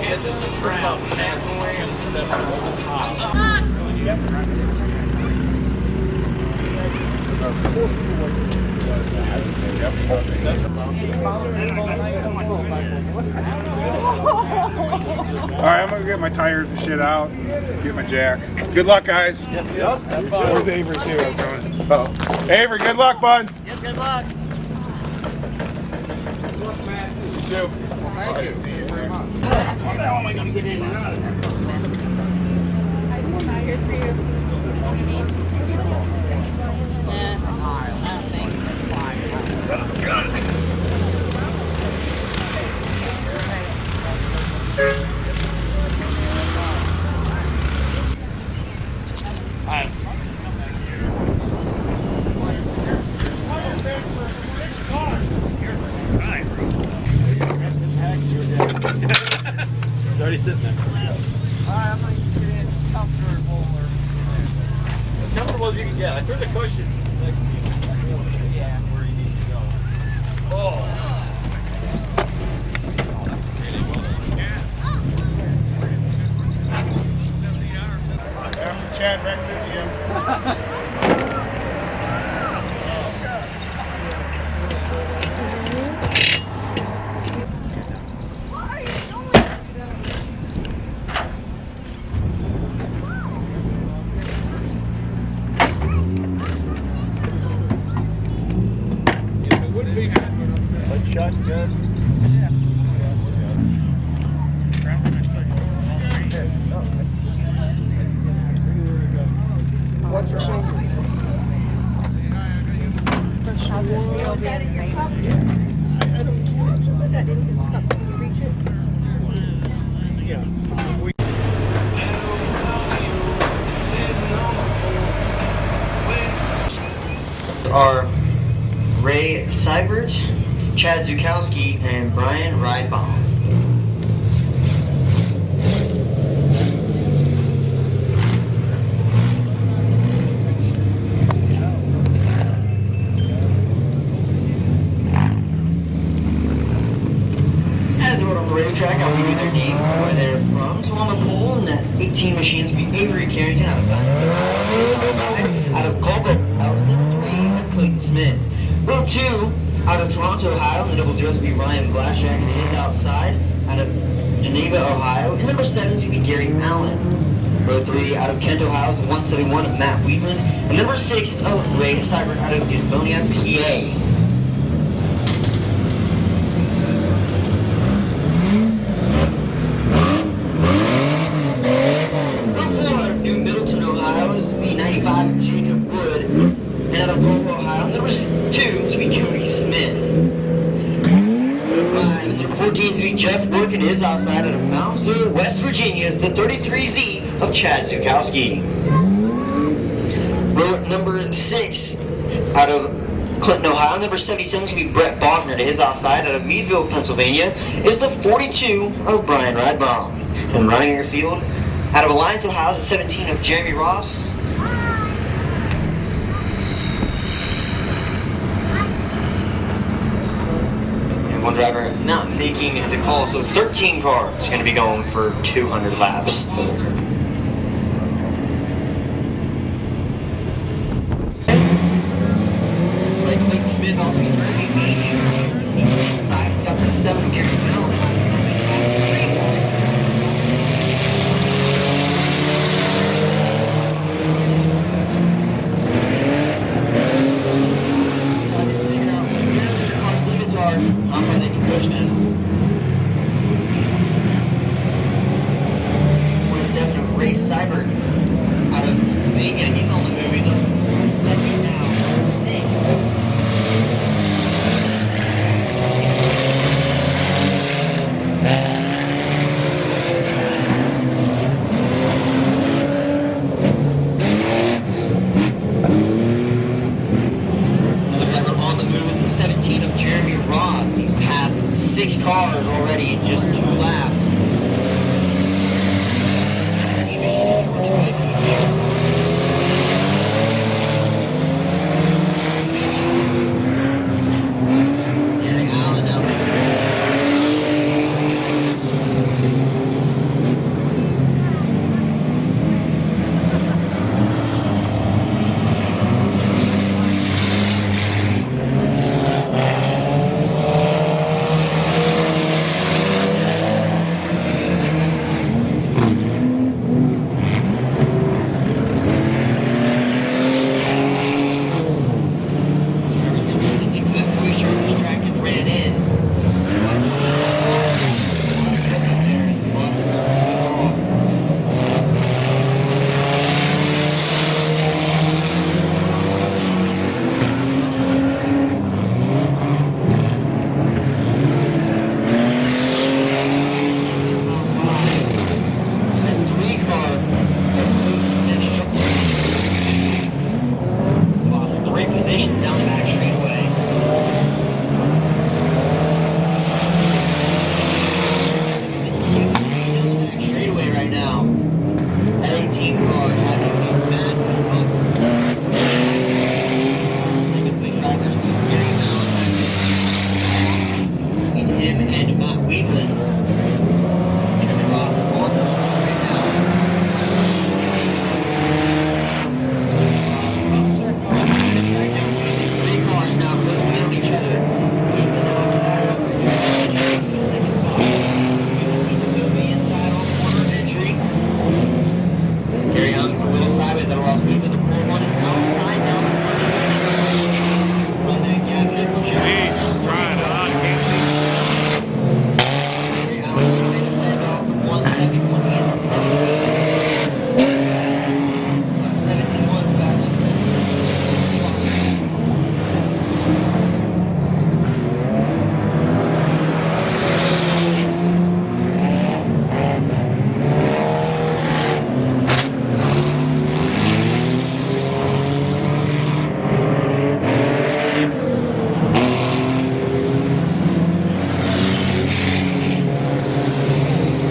Yeah, just a trap. And stuff over the top. Alright, I'm gonna get my tires and shit out and get my jack. Good luck, guys. Yep. Where's Avery too? I was going. Oh, Avery, good luck, bud. Yep, good luck. You too. Thank you. See you very much. How the hell am I going to get in and out of there? I'm not here for you. I don't think. It's already sitting there. I'm going to get in comfortable As comfortable as you can get. I threw the cushion next to you. Yeah. Where you need to go. Oh. That's really well done. Yeah, Chad back there again. Shotgun. What's your thing? How's it feel being in I don't put that in his cup. Can you reach it? Yeah. Are Ray Seibert, Chad Zukowski, and Brian Ridebaum. As we're on the racetrack, I'll give you their names and where they're from. So on the pole in that 18 machines will be Avery Carrington out of out of Colbert. That was number 3 of Clayton Smith. Row 2 out of Toronto, Ohio. The double zeros will be Ryan Blashack and his outside out of Geneva, Ohio. And number 7 is going to be Gary Allen. Row 3 out of Kent, Ohio is 171 of Matt Weedland. And number 6 of Ray Seibert out of Gisbonia, PA. The 95 Jacob Wood, and out of Colville, Ohio, number 2 to be Cody Smith. Number 5 and number 14 to be Jeff Work and his outside out of Moundsville, West Virginia is the 33Z of Chad Zukowski. Row number 6 out of Clinton, Ohio, number 77 is going to be Brett Bogner to his outside out of Meadville, Pennsylvania is the 42 of Brian Ridebaum. And running in your field out of Alliance, Ohio is the 17 of Jeremy Ross. One driver not making the call, so 13 cars going to be going for 200 laps. Looks like Clayton Smith off the 38 side. He's got the 7 Gary Allen. How far they can push now. 27 of Ray Seibert out of Pennsylvania. He's on the move. He's up to second now. 6. Of Jeremy Ross. He's passed 6 cars already in just 2 laps. Gary Allen now making and Matt Weaveland. Jeremy Ross on the hunt right now. Three cars now closing in on each other. Weaveland now on the back for the second spot. Weaveland moves the inside on corner of entry. Gary Young's a little sideways. That'll lost Weaveland. The pole one is outside now. Run that gap. Here comes Jeremy Ross now. Trying on campus. Gary Allen trying to fend off the 1 second one in the 17. 17-1's battle.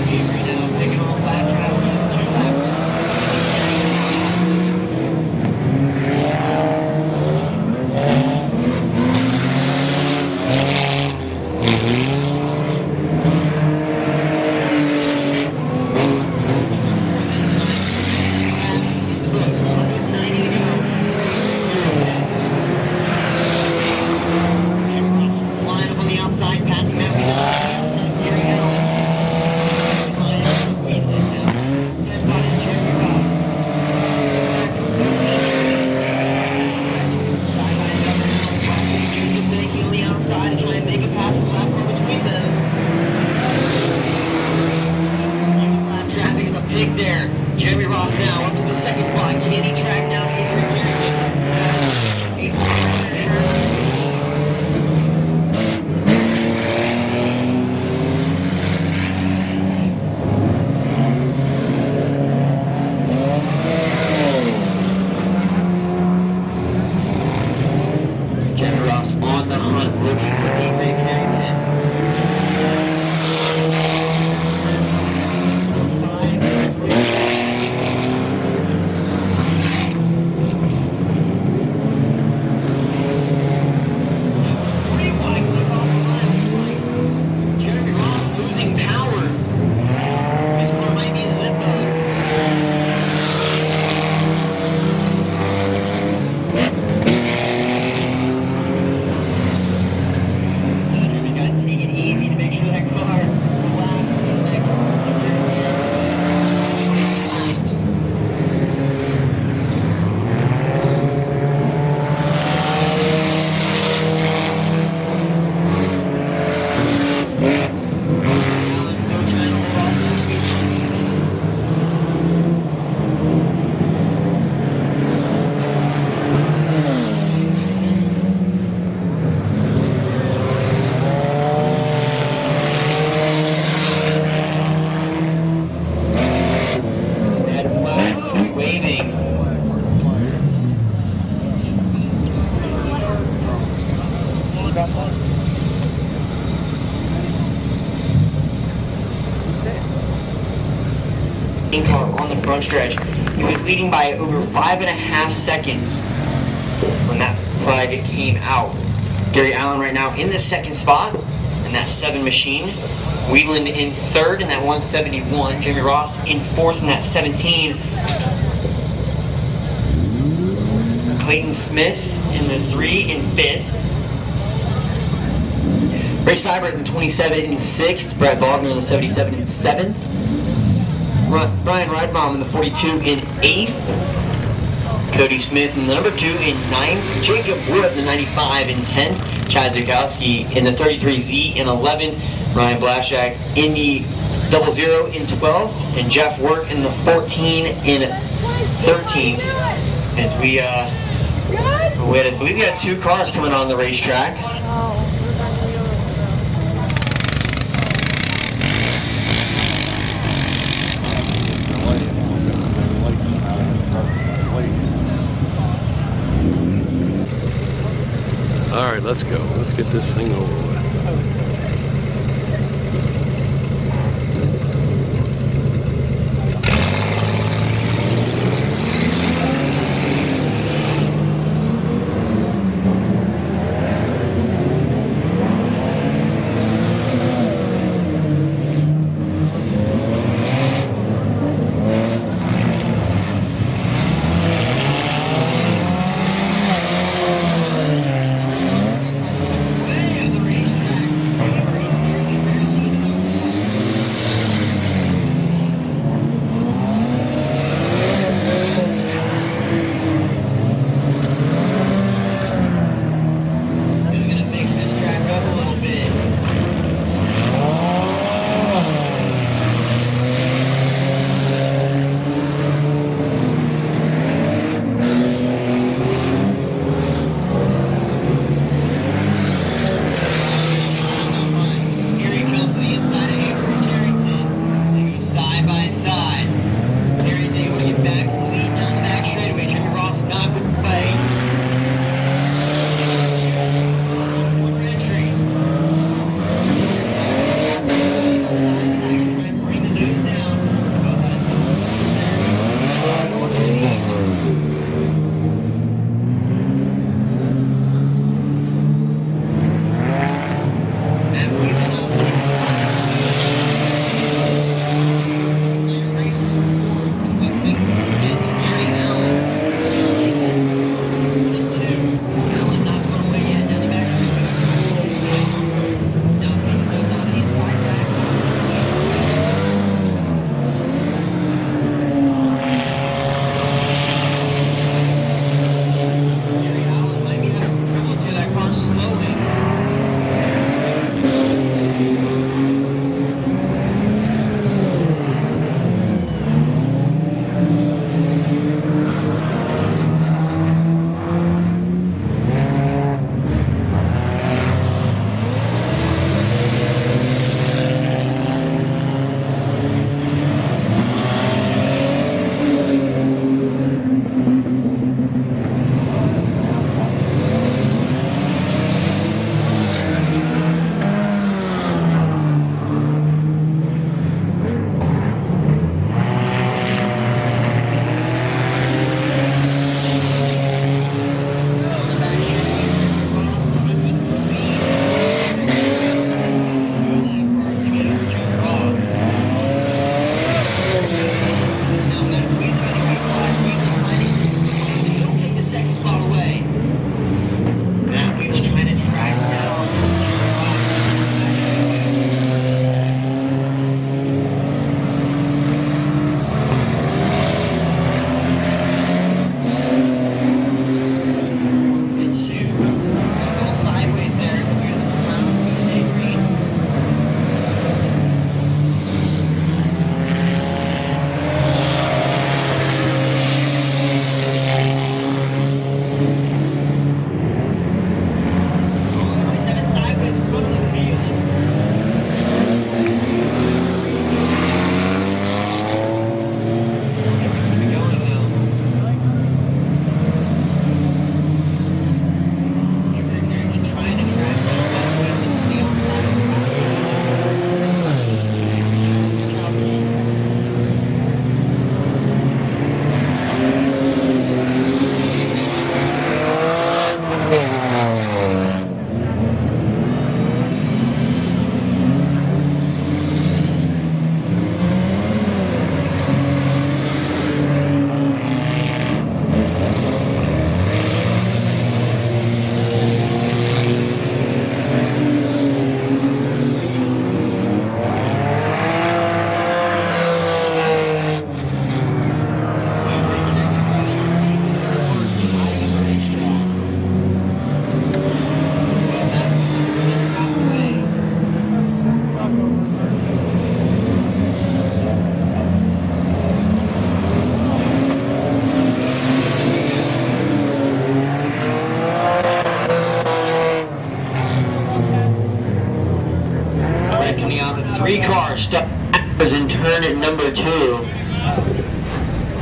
Avery now picking off lap travel. 2 laps. The books, 190 to go. Jeremy Ross flying up on the outside, passing Matt Weaveland on the outside. Gary Allen. Weaveland now. Next spot is Jeremy Ross. Side by side. Weaveland making on the outside to try and make a pass for the lap car between them. Use lap traffic as a pig there. Jeremy Ross now up to the second spot. Can he track down Avery Carrington? Jeremy Ross on the hunt, looking for Avery Carrington. 3 wide going across the line. Looks like Jeremy Ross losing power. His car might be in limbo. Jeremy got to take it easy to make sure that car will last the next 20 laps. Allen's still trying to hold off this weekend. Red flag waving. Car on the front stretch. He was leading by over 5.5 seconds when that flag came out. Gary Allen right now in the second spot in that 7 machine. Wheeland in third in that 171. Jeremy Ross in fourth in that 17. Clayton Smith in the 3 in fifth. Ray Seibert in the 27 in sixth. Brad Bogner in the 77 in seventh. Brian Ridebaum in the 42 in 8th. Cody Smith in the number 2 in 9th. Jacob Wood in the 95 in 10th. Chad Zukowski in the 33Z in 11th. Ryan Blashak in the 00 in 12th. And Jeff Work in the 14 in 13th. As we I believe we had 2 cars coming on the racetrack. All right, let's go. Let's get this thing over with. 3 cars stuck backwards in turn at number 2.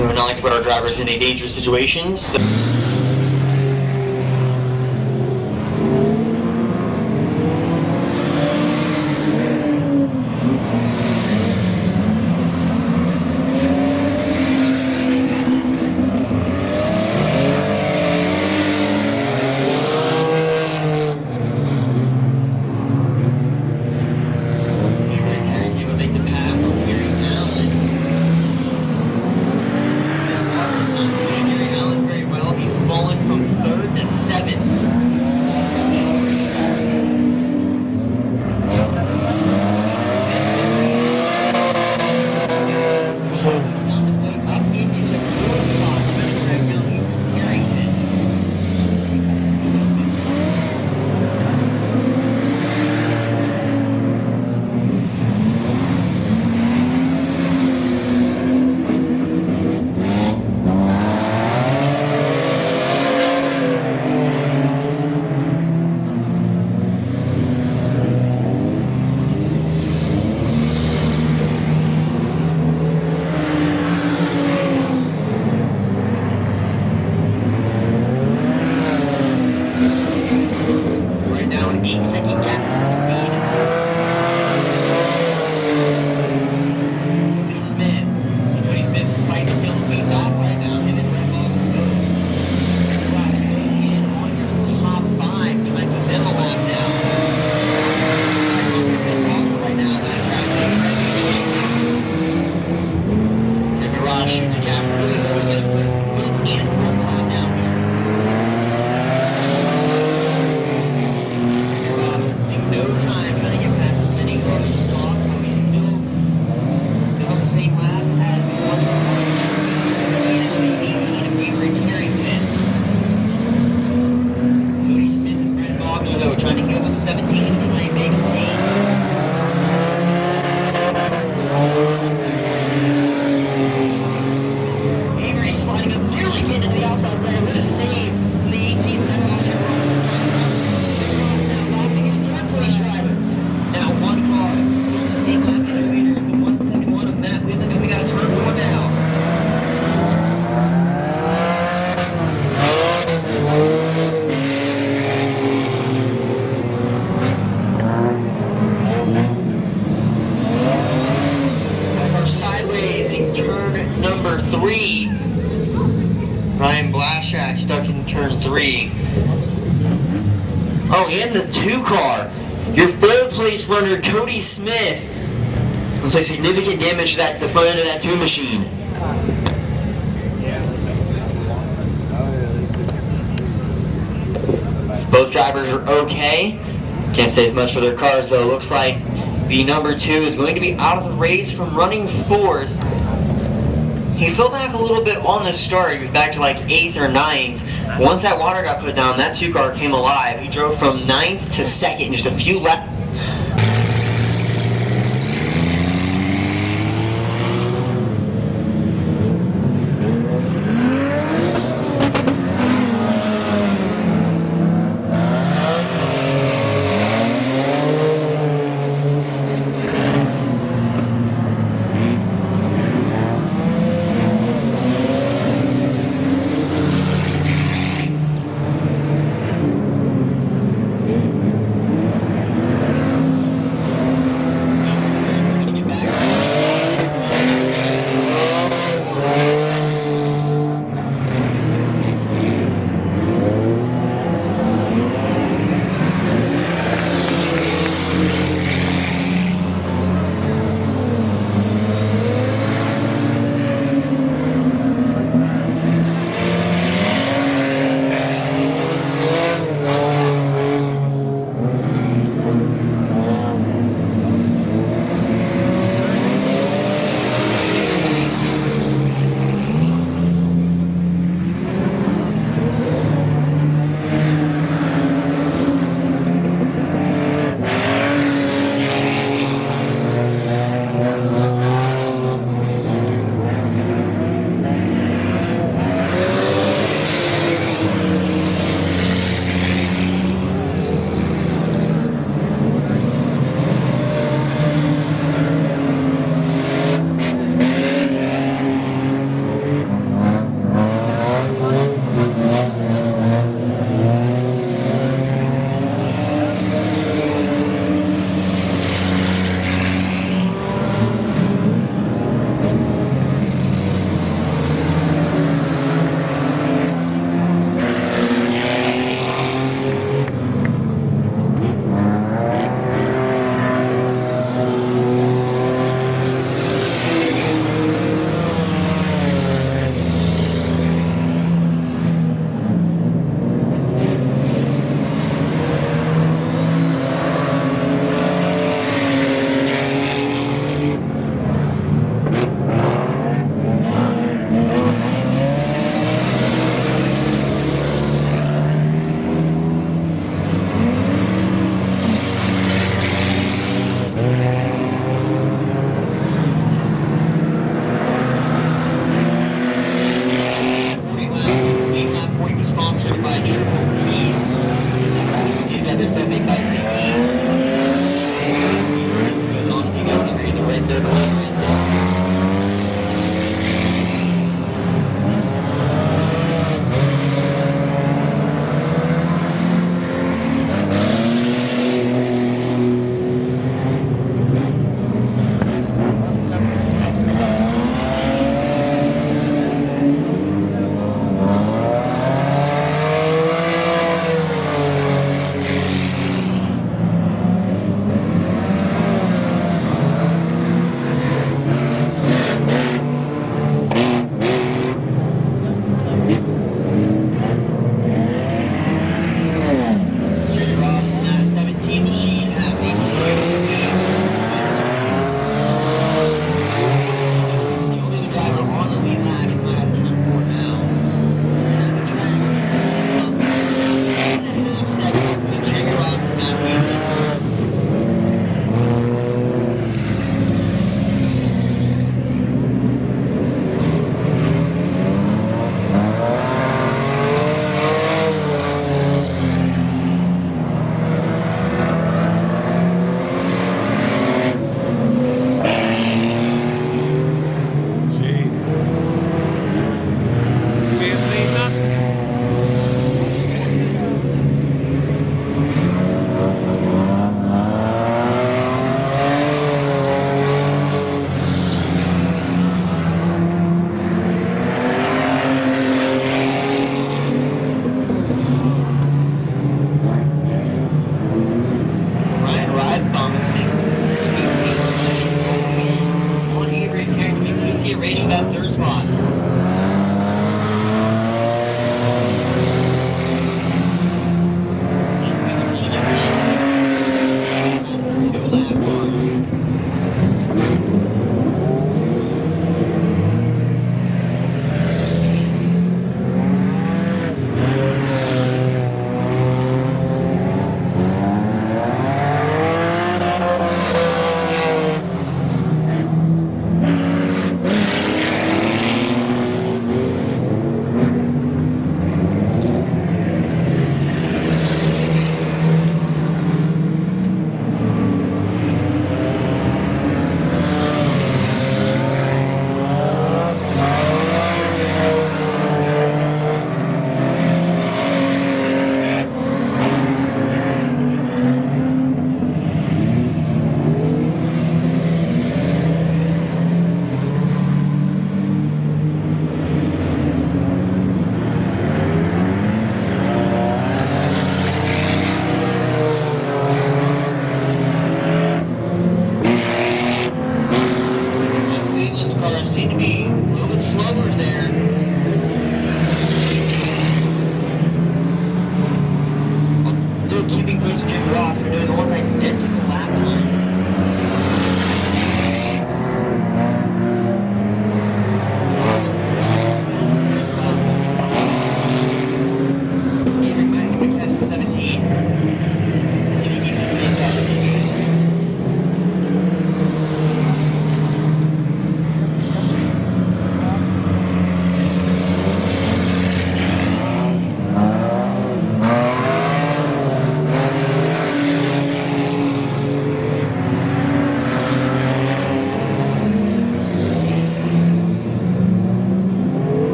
We would not like to put our drivers in a dangerous situation. So stuck in turn 3. Oh, and the 2 car. Your 3rd place runner, Cody Smith. Looks like significant damage to the front end of that 2 machine. Both drivers are okay. Can't say as much for their cars though. Looks like the number 2 is going to be out of the race from running 4th. He fell back a little bit on the start. He was back to like 8th or 9th. Once that water got put down, that 2 car came alive. He drove from 9th to 2nd in just a few laps. see a race for that third spot. Seem to be a little bit slower there. So keeping pace with Jimmy Ross, they're doing almost identical lap times. Even back to catch 17. If he keeps his pace up.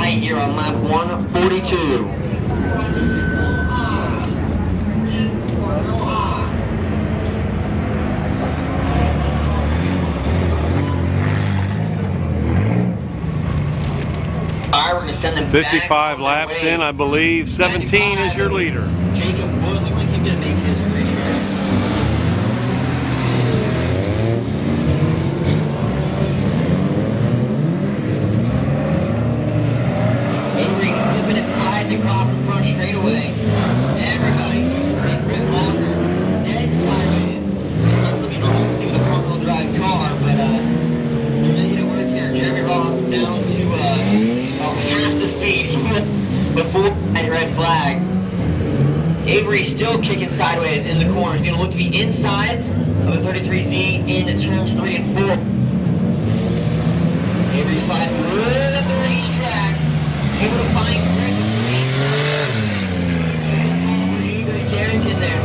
Here on lap 142. Alright, we're going to send them 55 laps in, I believe. 17 is your leader. Jacob Wood looks like he's going to make his return. Across the front straightaway. Everybody who's Red Walker dead sideways. Unless let me know how to see with a front wheel drive car, but you're making it work here. Jeremy Ross down to about half the speed before that red flag. Avery still kicking sideways in the corner. He's going to look to the inside of the 33Z in turns 3 and 4. Avery sliding good at the racetrack. Able to find Greg. Carrington there.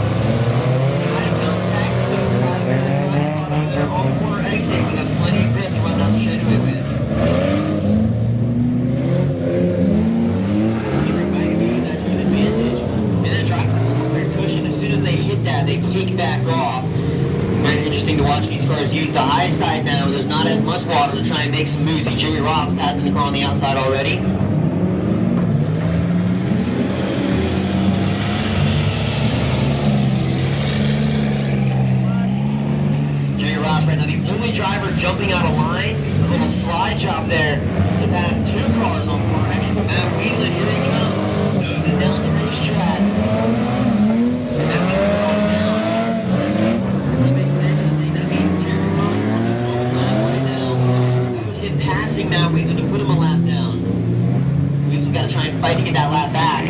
Might have bounced back to the side of the spot over there on the corner exit. We got plenty of grip to run down the straightaway with. Everybody can use that to his advantage. And that driver, they're pushing. As soon as they hit that, they take back off. Very interesting to watch these cars use the high side now. There's not as much water to try and make some moves. See Jimmy Ross passing the car on the outside already. Right now, the only driver jumping out of line, a little slide job there to pass two cars on corner exit. Matt Whelan, here he comes, nosing down the racetrack. Matt Whelan down. So it makes it interesting. That means Jeremy Ross on to get that lap back.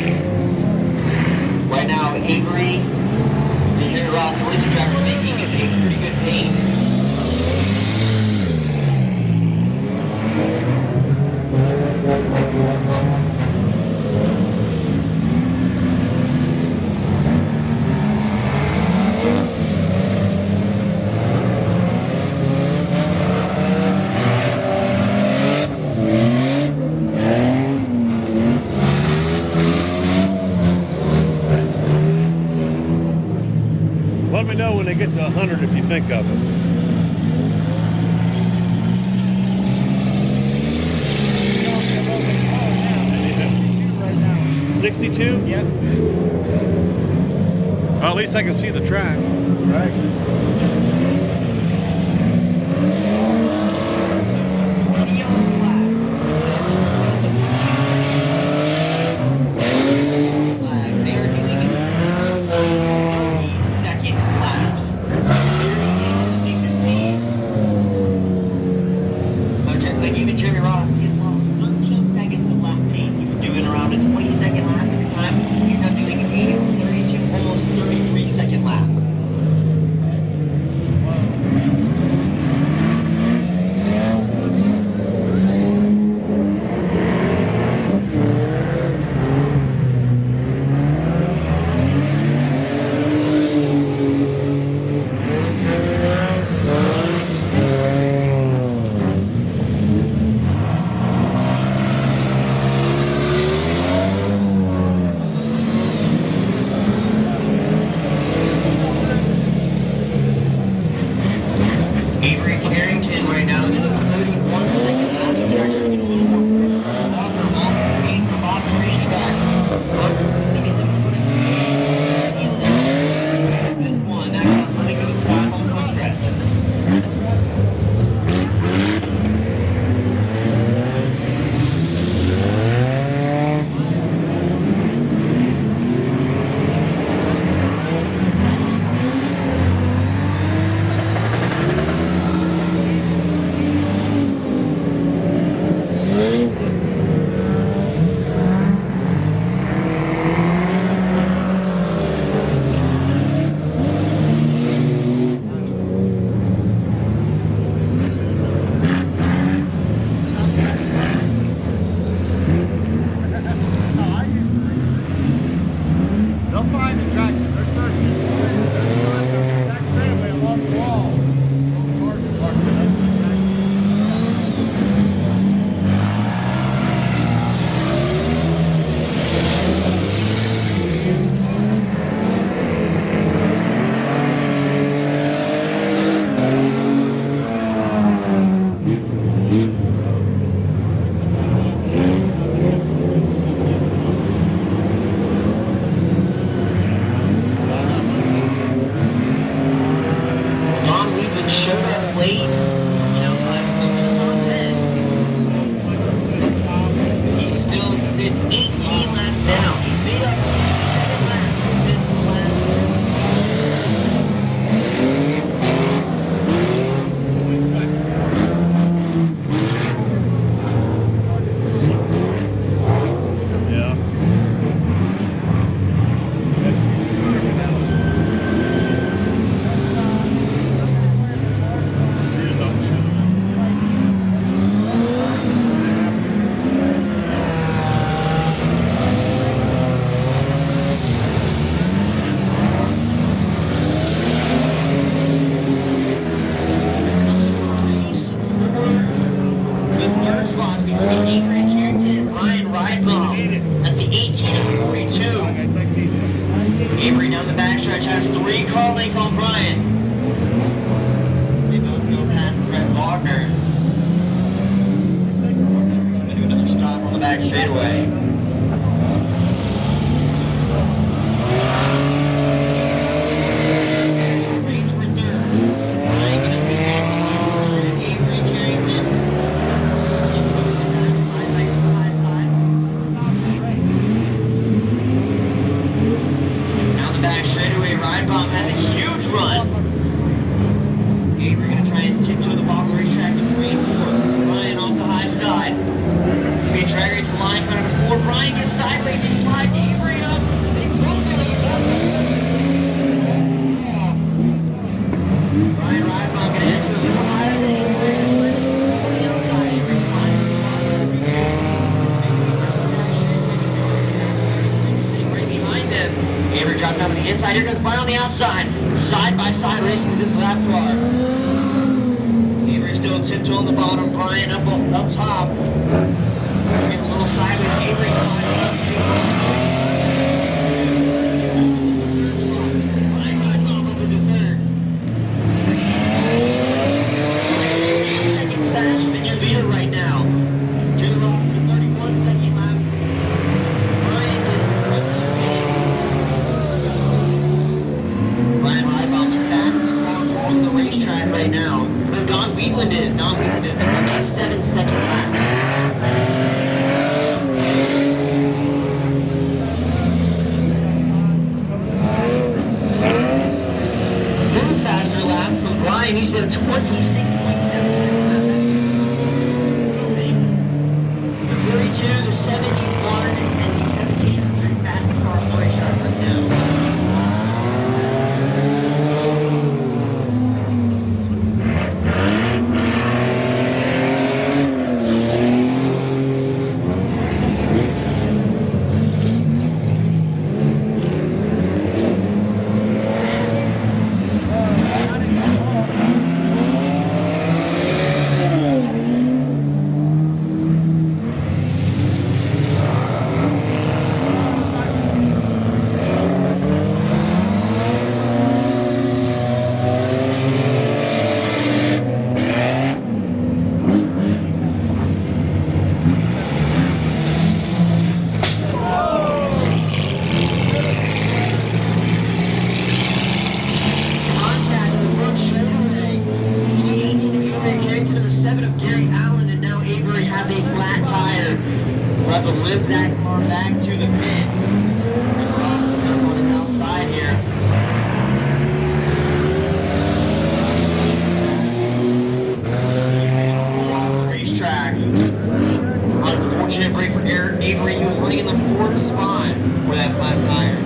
Right now, Avery and Jerry Ross, the only two drivers making a pretty good pace. Let me know when they get to 100 if you think of it. Right now. 62? Yep. Well, at least I can see the track. They are doing 30-second laps. So very interesting to see. Like even Jeremy Ross, he has lost 13 seconds of lap pace. He was doing around a 20-second lap at the time. He's now doing a 32, almost 33-second lap. Avery Carrington right now is at a 31-second lap. He's actually getting a little more longer off the pace from off the racetrack. This one, that's not really good style on the front stretch. They'll find the traction. They're searching. That straightaway along the wall. Don Weedman showed up late, but some minutes on 10. He still sits 18 laps down. He's made up 7 laps since the last Yeah. race for the third spots between Avery Carrington and Ryan Ridebaum. That's the 18 and 42. Avery down the backstretch has 3 car lengths on Brian. They both go past Brett Wagner. They do another stop on the back straightaway. Race for third. Ryan gonna be back on the inside of Avery Carrington. Slide back to the high side. Down the back straightaway, Ridebaum has a huge run. Avery gonna try and tiptoe the bottom of the racetrack in 3 and 4. Ryan off the high side. It's gonna be a drag race line coming out of 4 outside, side by side racing with this lap car. Avery still tiptoeing the bottom. Brian up top. Getting a little sideways. Avery side. Brian up into third. 8 seconds faster than your leader right now. Jimmy Ross at the 31-second lap. Brian gets Brian Rybaum, the fastest car on the racetrack right now. Where Don Wheatland is. Don Wheatland is 27-second lap. Little faster lap from Brian. He's at a 26.7 second lap. The 42, the 71, and the 17 are the three fastest cars on the racetrack right now. Contact with the front straightaway. In the 18 of Avery Carrington to the 7 of Gary Allen, and now Avery has a flat tire. We'll have to lift that car back to the pits. And Ross on his outside here. Off the racetrack. Unfortunate break for Avery. He was running in the 4th spot for that flat tire.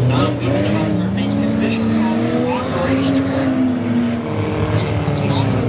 Don Wheatland about to start making official passes on the racetrack. And also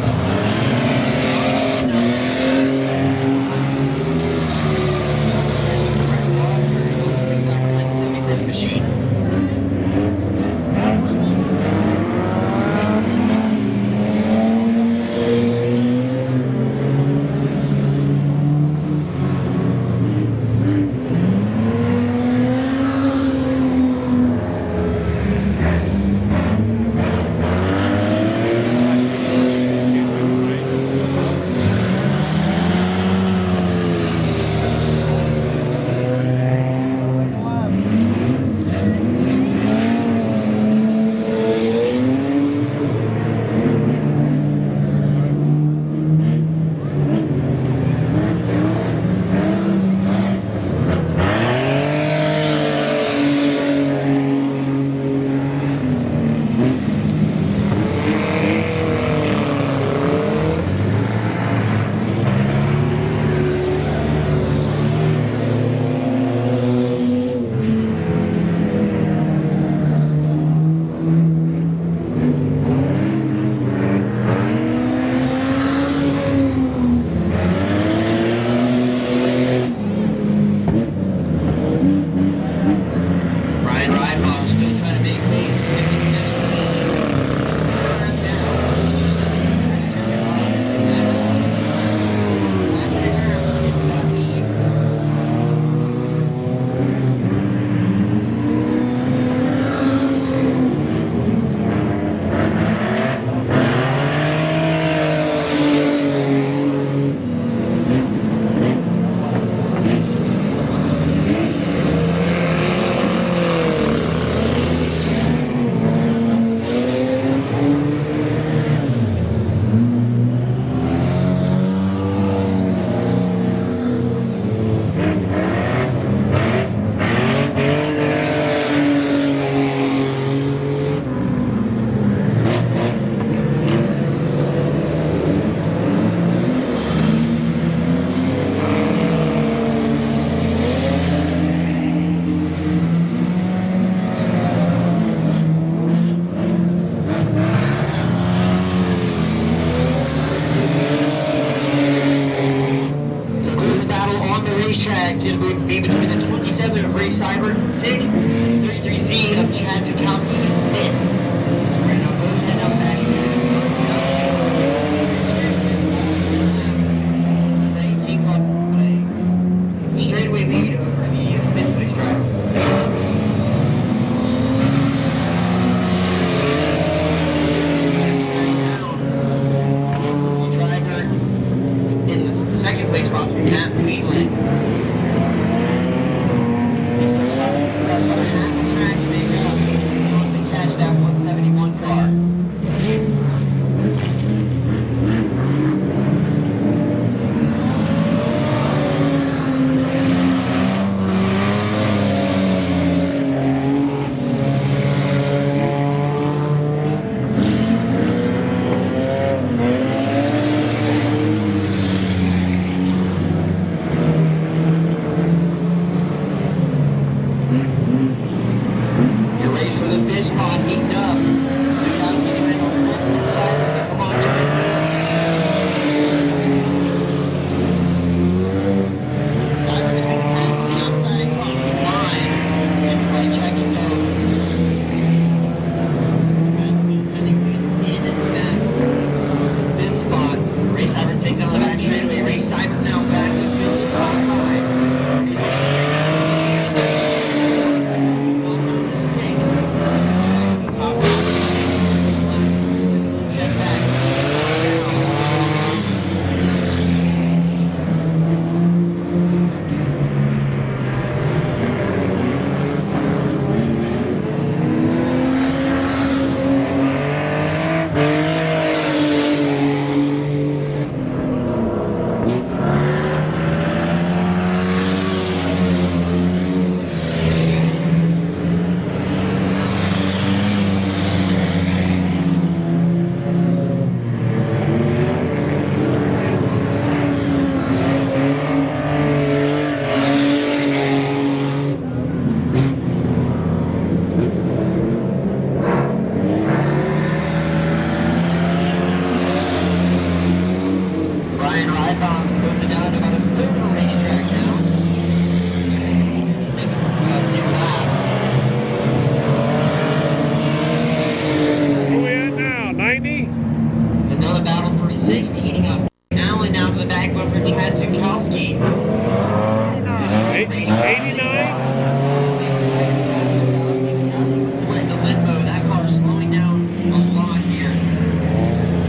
to be between the 27 of Ray Seibert, 6th, and 33Z of Chad Zukowski in 5th. We're now both heading up back here. The 18 caught a straightaway lead over the Mid-Vid driver. The driver in the second place spot from Matt Wheeling. He still has about a half a track to make up. He wants to catch that 171 car. You're ready for the fifth spot, heating up. Zukowski trying to hold tight as they come on to it. Seibert had to pass on the outside across the line. Didn't quite check it though. Guys still technically in that fifth spot. Ray Seibert takes it on the back straightaway. Ray Seibert now back to fifth, top five. Brian Rydbaum's closing down to about a third of the racetrack now. Makes a few laps. Where we at now? 90? There's now the battle for sixth, heating up. Allen down to the back bumper, Chad Zukowski. 89? Zukowski was the way to limbo. That car is slowing down a lot here.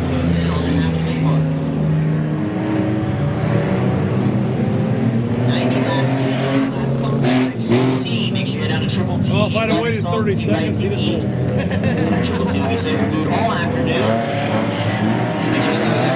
So it's in on the halfway mark. 90 laps in, that's on the Triple T. Make sure you head down to Triple T. Oh, if I'd have waited 30 seconds, he'd have sold. Triple T will be serving food all afternoon. So make sure you stop there.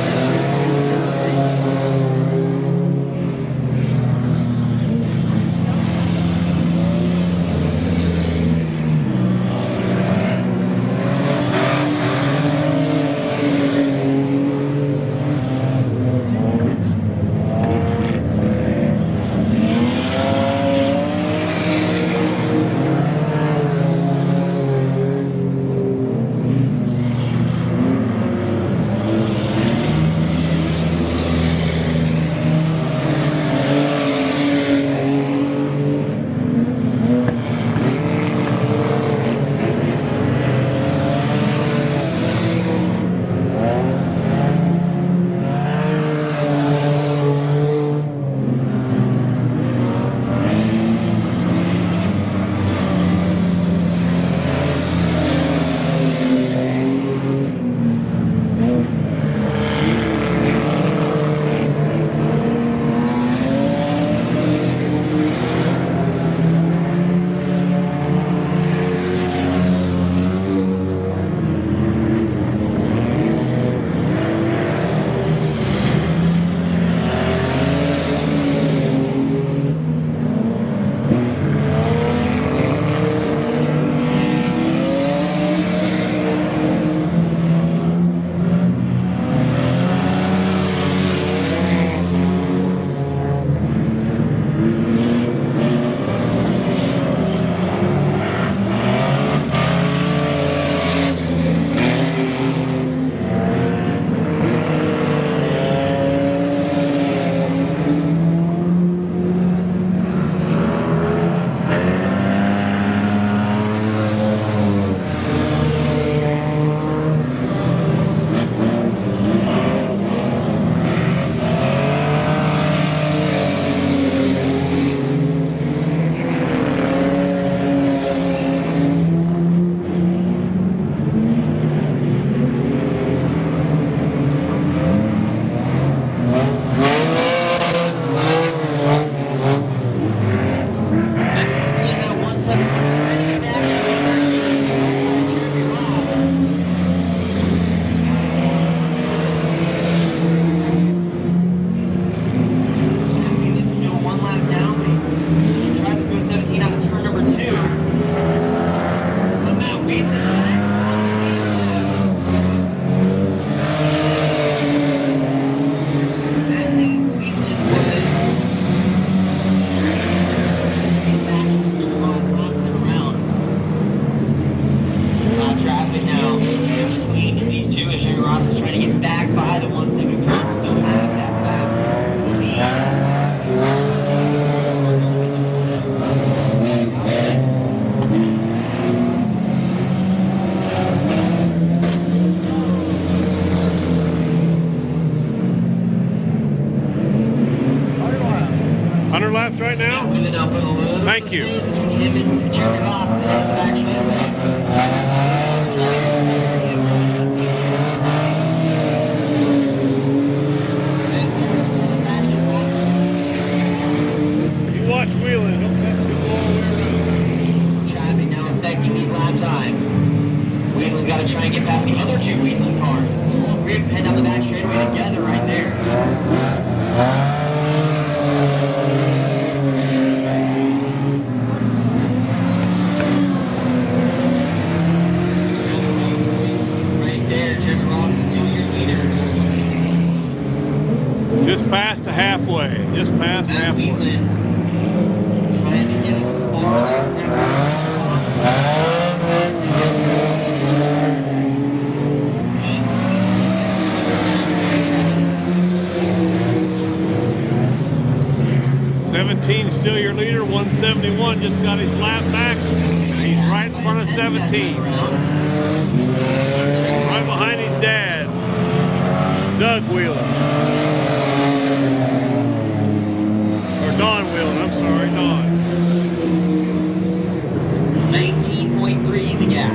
Thank you. Between him and Jeremy Ross there at the back You watch wheeling. Don't let it go all the way around. traffic now affecting these lap times. Wheeland's got to try and get past the other two Wheeland cars. All three of them head down the back straightaway together right there. Right there, Jeremy Ross is still your leader. Just past the halfway. Just past Matt halfway. Wheeland trying to get as far away from that side as possible. 17 still your leader. 171 just got his lap back. He's right in front of 17. Right behind his dad, Doug Wheeler. Or Don Wheeler, I'm sorry, Don. 19.3 the gap.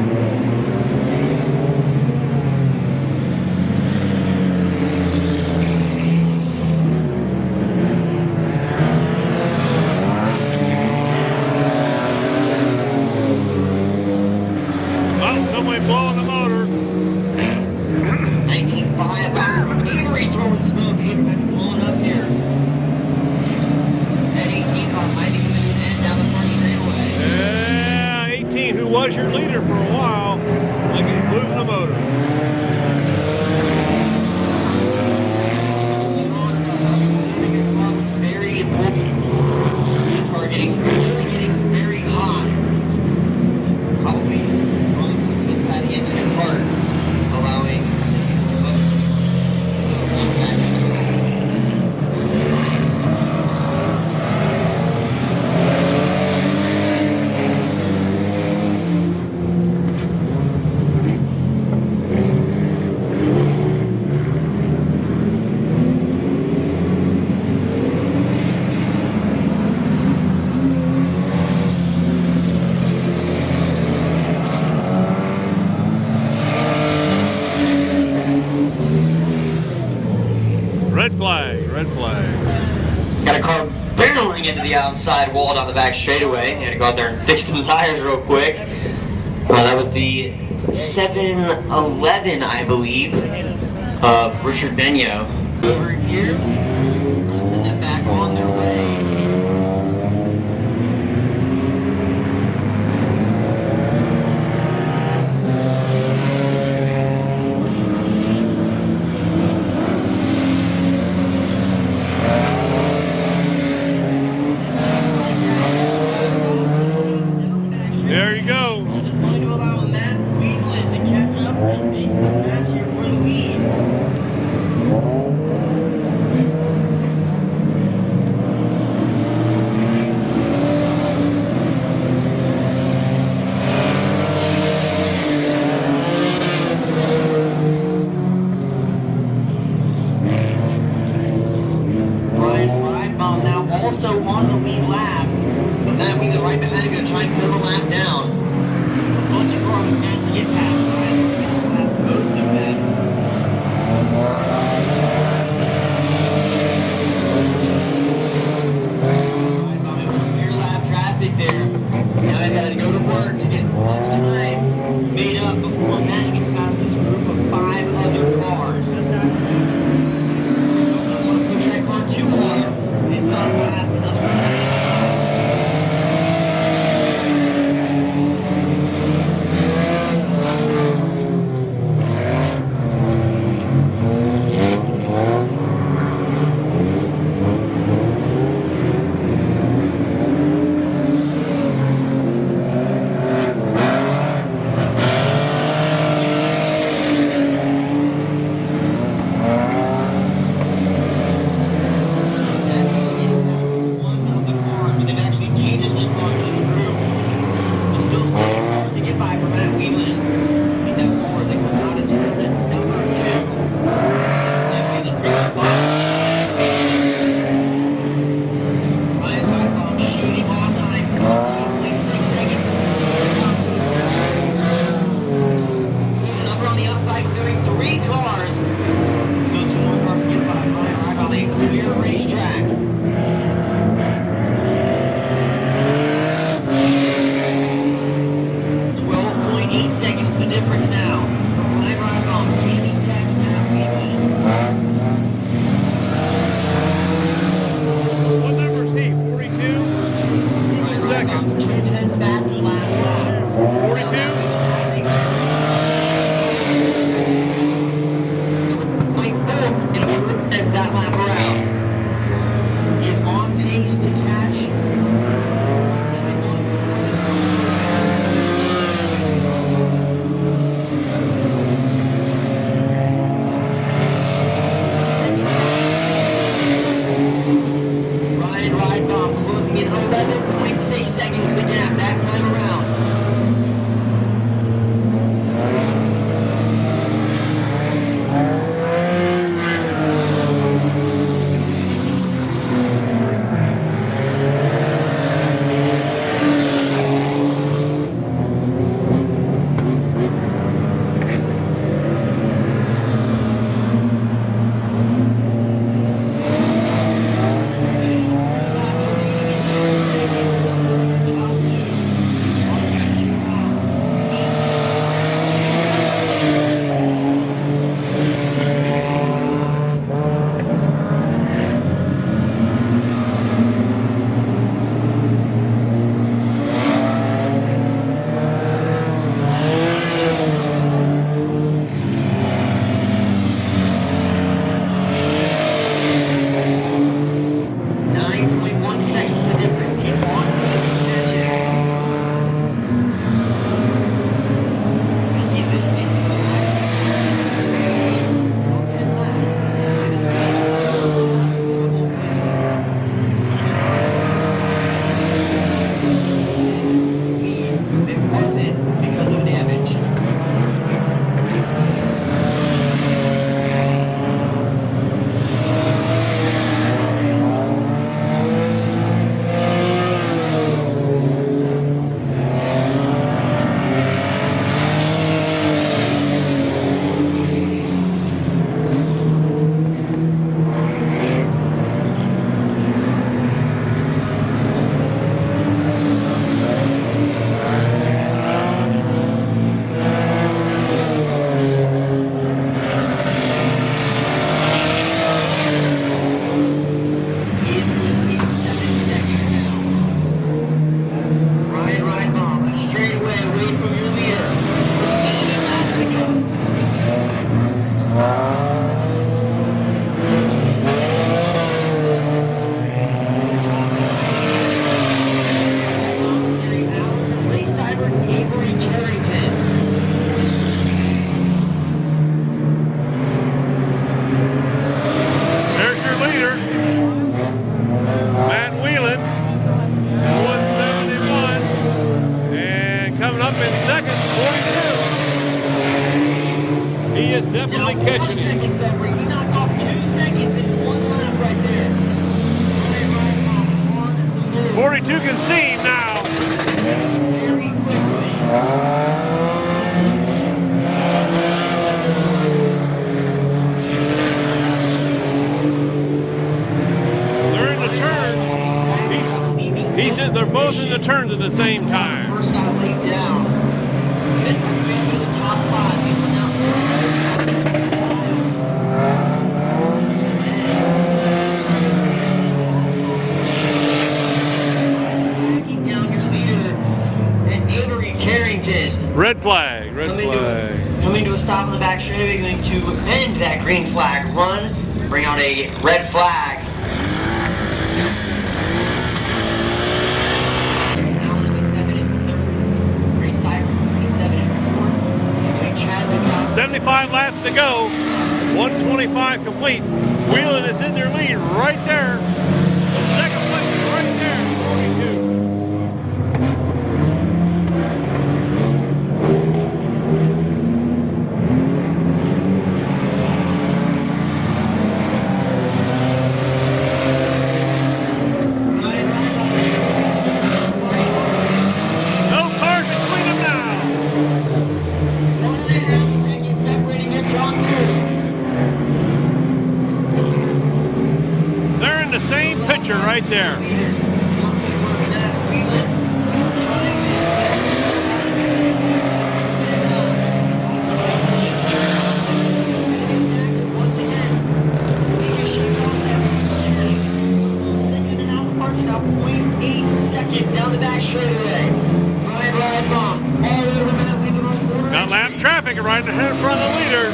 Oh, somebody blowing the motor. 19.5. Avery throwing smoke. Avery might be blowing up here. At 18 car might be moving 10 down the front straightaway. Yeah, 18, who was your leader for a while, like he's losing the motor. Very important. The car really getting very hot. Probably blowing something inside the engine apart, allowing something to Red flag, red flag. Got a car barreling into the outside wall down the back straightaway. Had to go out there and fix them tires real quick. Well, that was the 7-11, I believe, of Richard Benyo. Over here, I'll send that back on their way. There you go. It's going to allow Matt Wheeland to catch up and make the match here for the lead. Brian Ridebaum now also on the lead lap, but Matt Wheeland right behind him, going to try and put him a lap down. A bunch of cars for Matt to get past. Ryan past most of them. Ridebaum able to clear lap traffic there. Now he's got to go to work to get much time made up before Matt gets past this group of 5 other cars. Push that car too hard. It still has to pass another 9 cars. seconds. 2/10 faster last lap. 42. 24 and 4/10 that lap around. He's on pace to catch 171 before this Ride bomb closing in 11.6 seconds the gap that time around. definitely catching it. Seconds separating. He knocked off 2 seconds in one lap right there. On the move. 42 can see him now. Very quickly. They're both in the turns at the same time. First got laid down. Mid-Vid to the top 5. He went out tracking down your leader, and Avery Carrington. Red flag, red flag. Coming to a stop on the back straightaway, going to end that green flag run, bring out a red flag. Now 75 laps to go, 125 complete. Wheelan is in their lead right there. The second place is right there, 42. No cars between them now. 1.5 seconds separating your top 2. They're in the same picture right there. Now 0.8 seconds. hits down the back straightaway. Ride bomb. All over Matt Wheeler on quarter. Got lap traffic right ahead in front of the leader.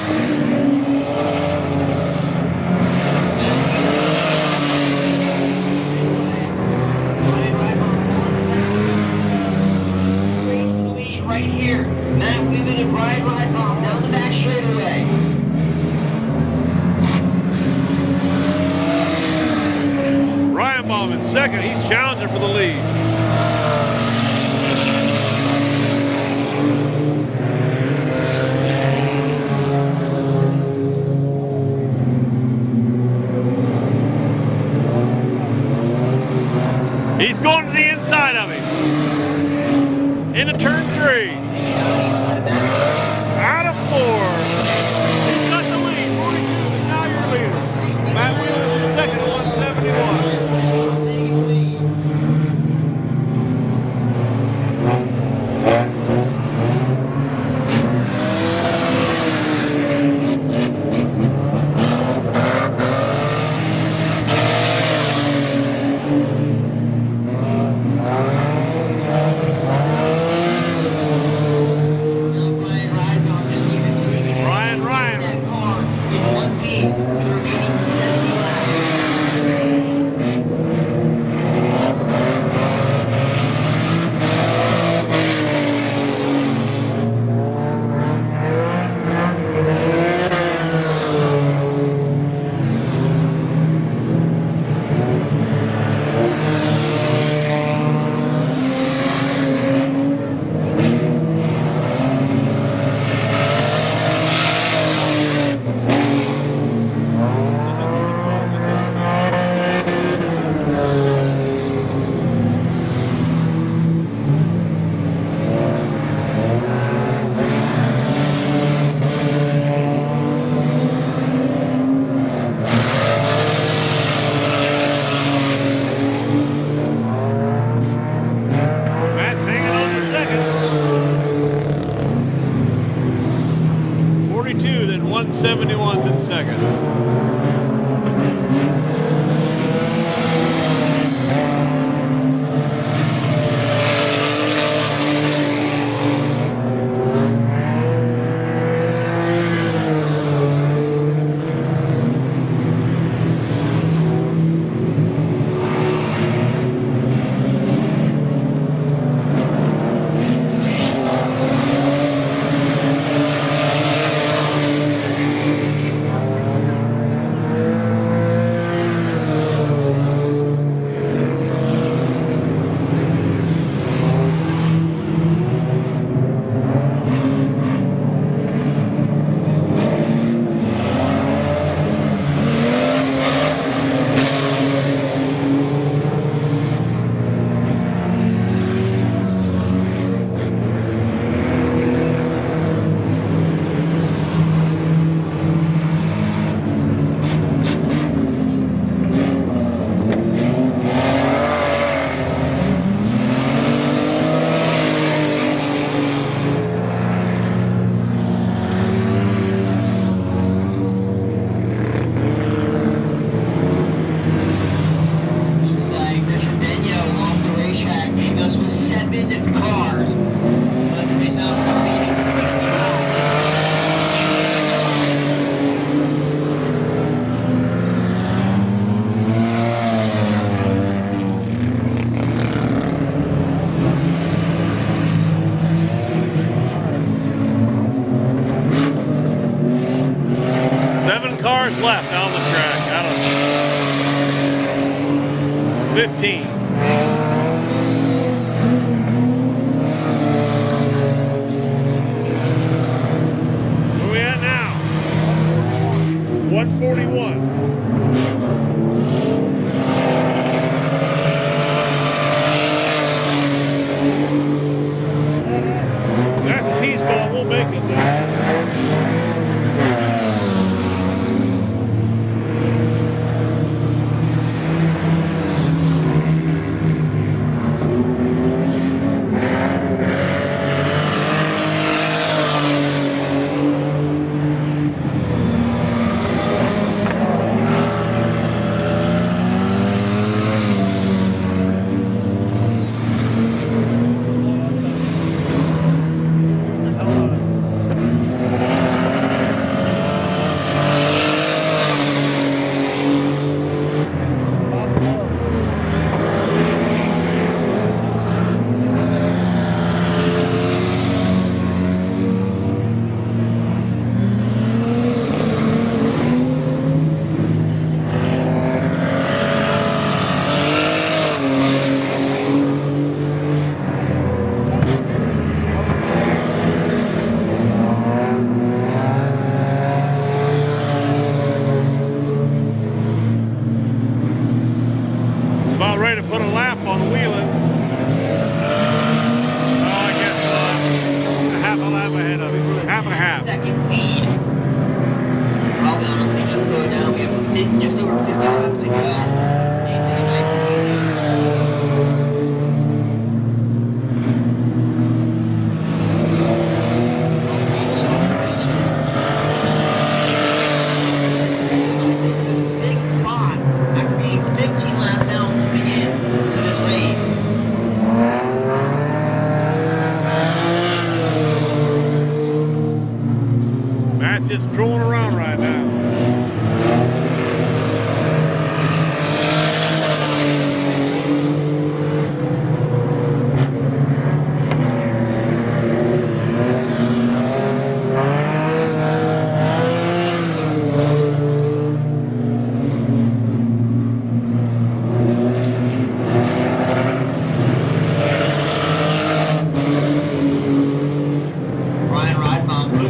Ride bomb on the back. Race for the lead right here. Matt Wheeler and Ride bomb down the back straightaway. Ryan Baum in second. He's challenging for the lead. He's going to the inside of him. Into turn 3. Out of 4. He's got the lead. 42 is now your leader. Matt Wheeler in second, 171. Then 171's in second. Cars left on the track out of 15. Where we at now? 141. That's a tease ball. We'll make it there.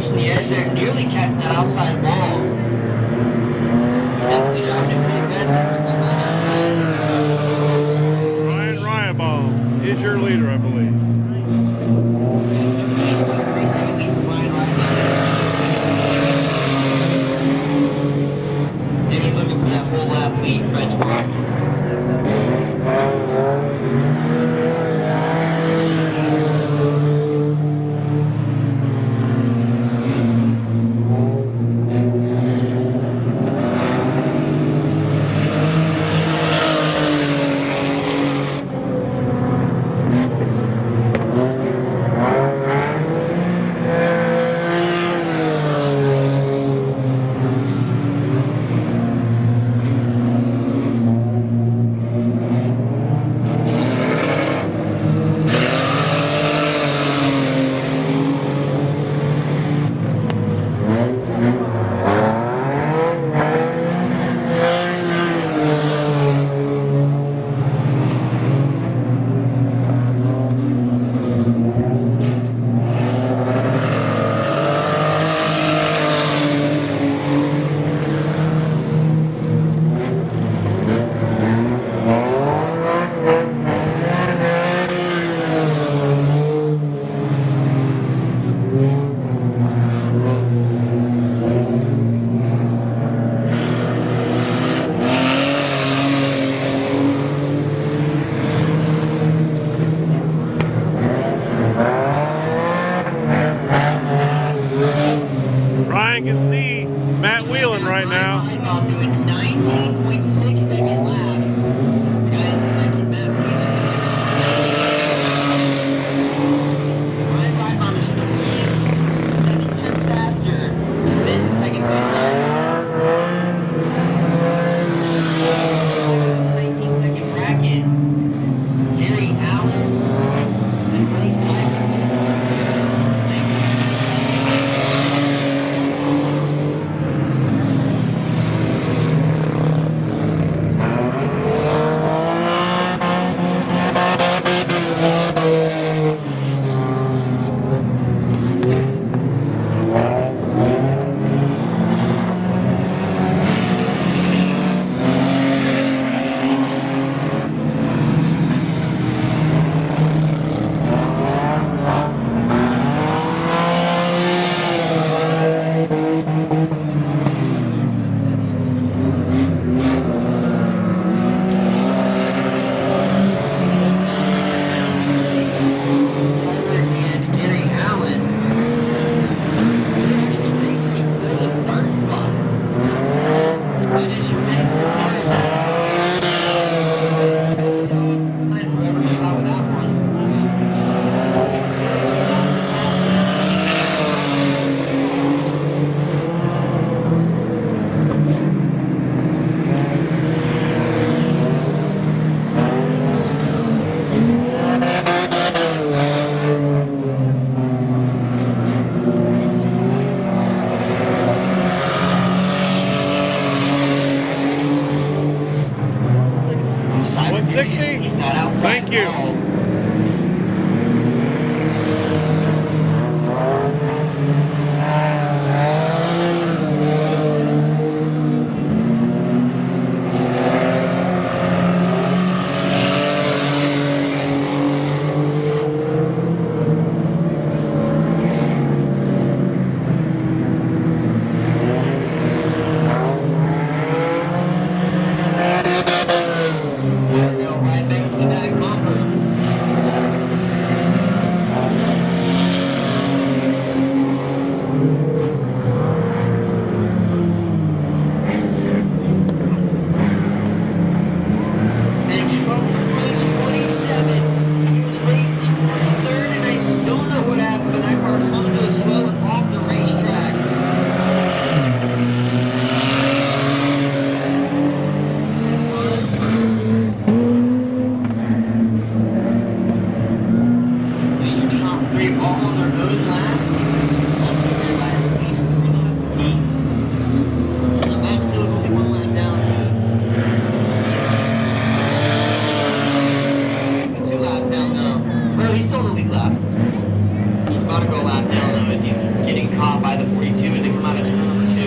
catching the edge there, nearly catching that outside wall. He's definitely driving it pretty aggressive for some Ryan Ryabaum is your leader, I believe. And he's looking for that whole lap lead benchmark. Ryan can see Matt wheeling right now. I'm doing 19.6 second laps. The guy in second, Matt Wheelan. Ryan Reinbaum is 3 second-tenths faster than the second place driver. 19-second bracket. Gary Allen and Bryce Tyler. 19. Thank you. about to go lap down though as he's getting caught by the 42 as they come out of turn number 2.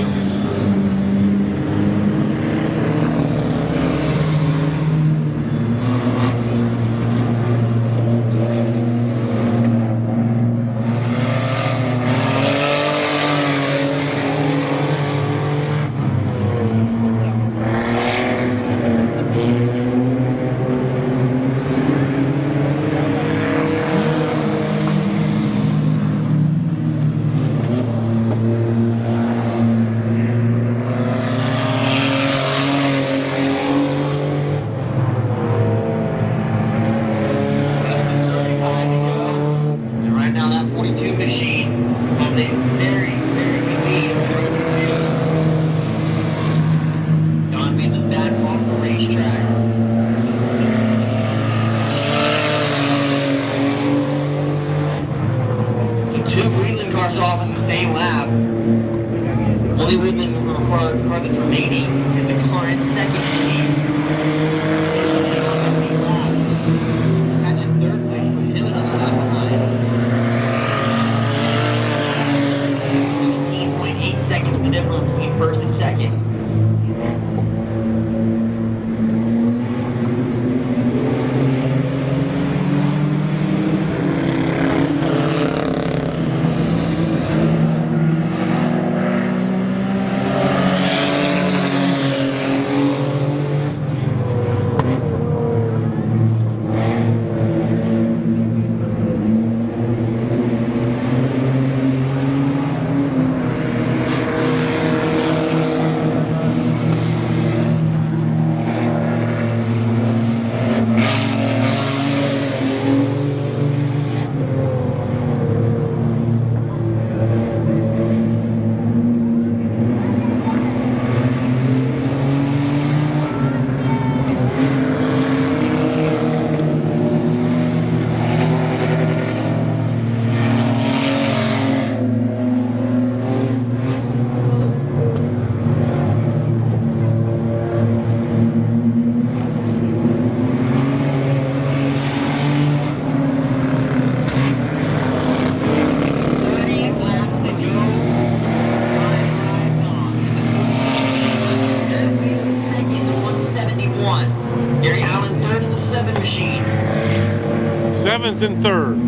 Seventh and third.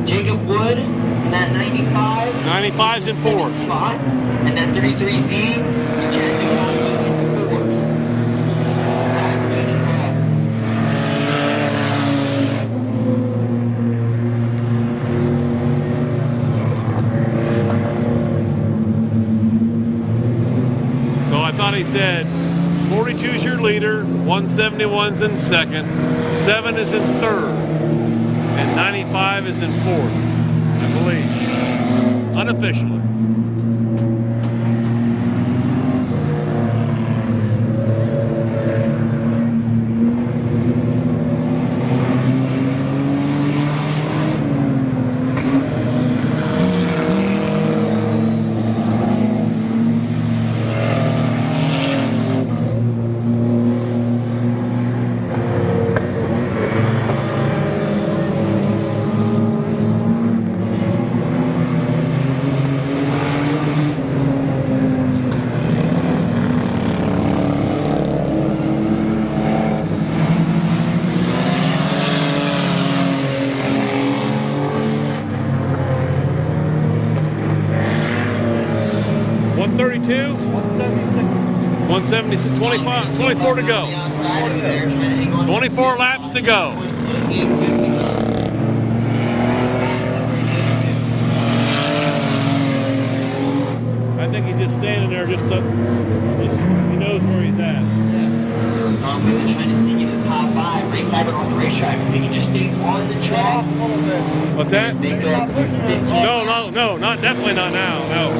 Jacob Wood in that 95. 95's in fourth. Spot. And that 33Z, Jansen in fourth. So I thought he said 42's your leader, 171's in second, 7 is in third, and 95 is in fourth, I believe, unofficially. Two, 176, 25, 24 to go. 24 laps to go. I think he's just standing there, just he knows where he's at. We're trying to sneak into the top 5, race cycle off the racetrack. If we can just stay on the track. What's that? They go 15. No, not definitely not now. No.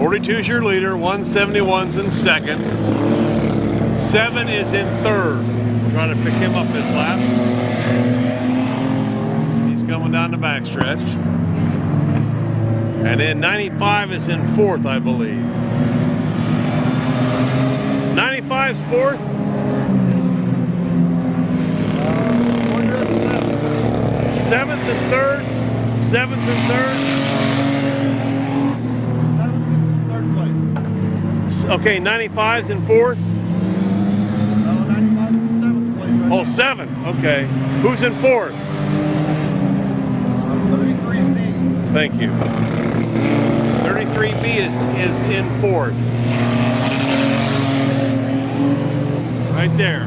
42 is your leader, 171's in second. 7 is in third. We're trying to pick him up this lap. He's coming down the backstretch. And then 95 is in fourth, I believe. 95's fourth. 7th and third. 7th and third. 7th and third place. Okay, 95's in fourth. No, 95 is 7th place right Oh, now. 7th. Okay. Who's in fourth? 33Z. Thank you. 33B is in fourth. Right there.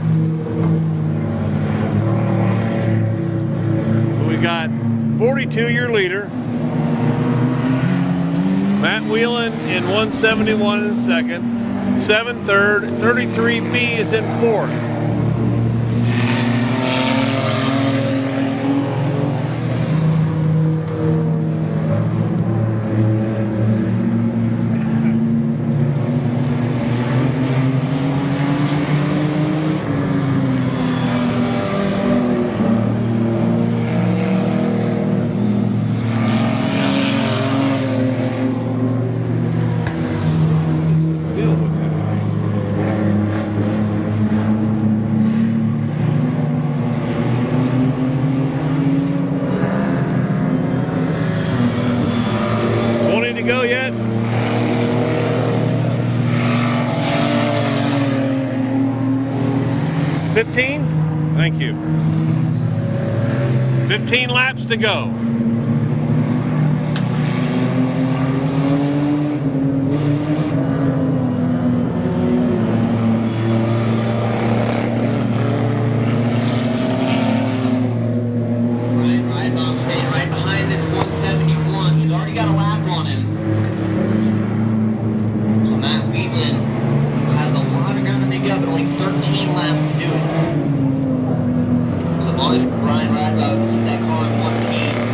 So we got 42, your leader. Matt Whelan in 171 in second. 7 third. 33B is in fourth. Go yet? $15? Thank you. 15 laps to go. Right, Bob saying right behind this 171. He's already got a lap on him. So Matt Whelan has a lot of ground to make up, but only 13 laps to do it. So as long as Ryan Radbow can keep that car in one piece.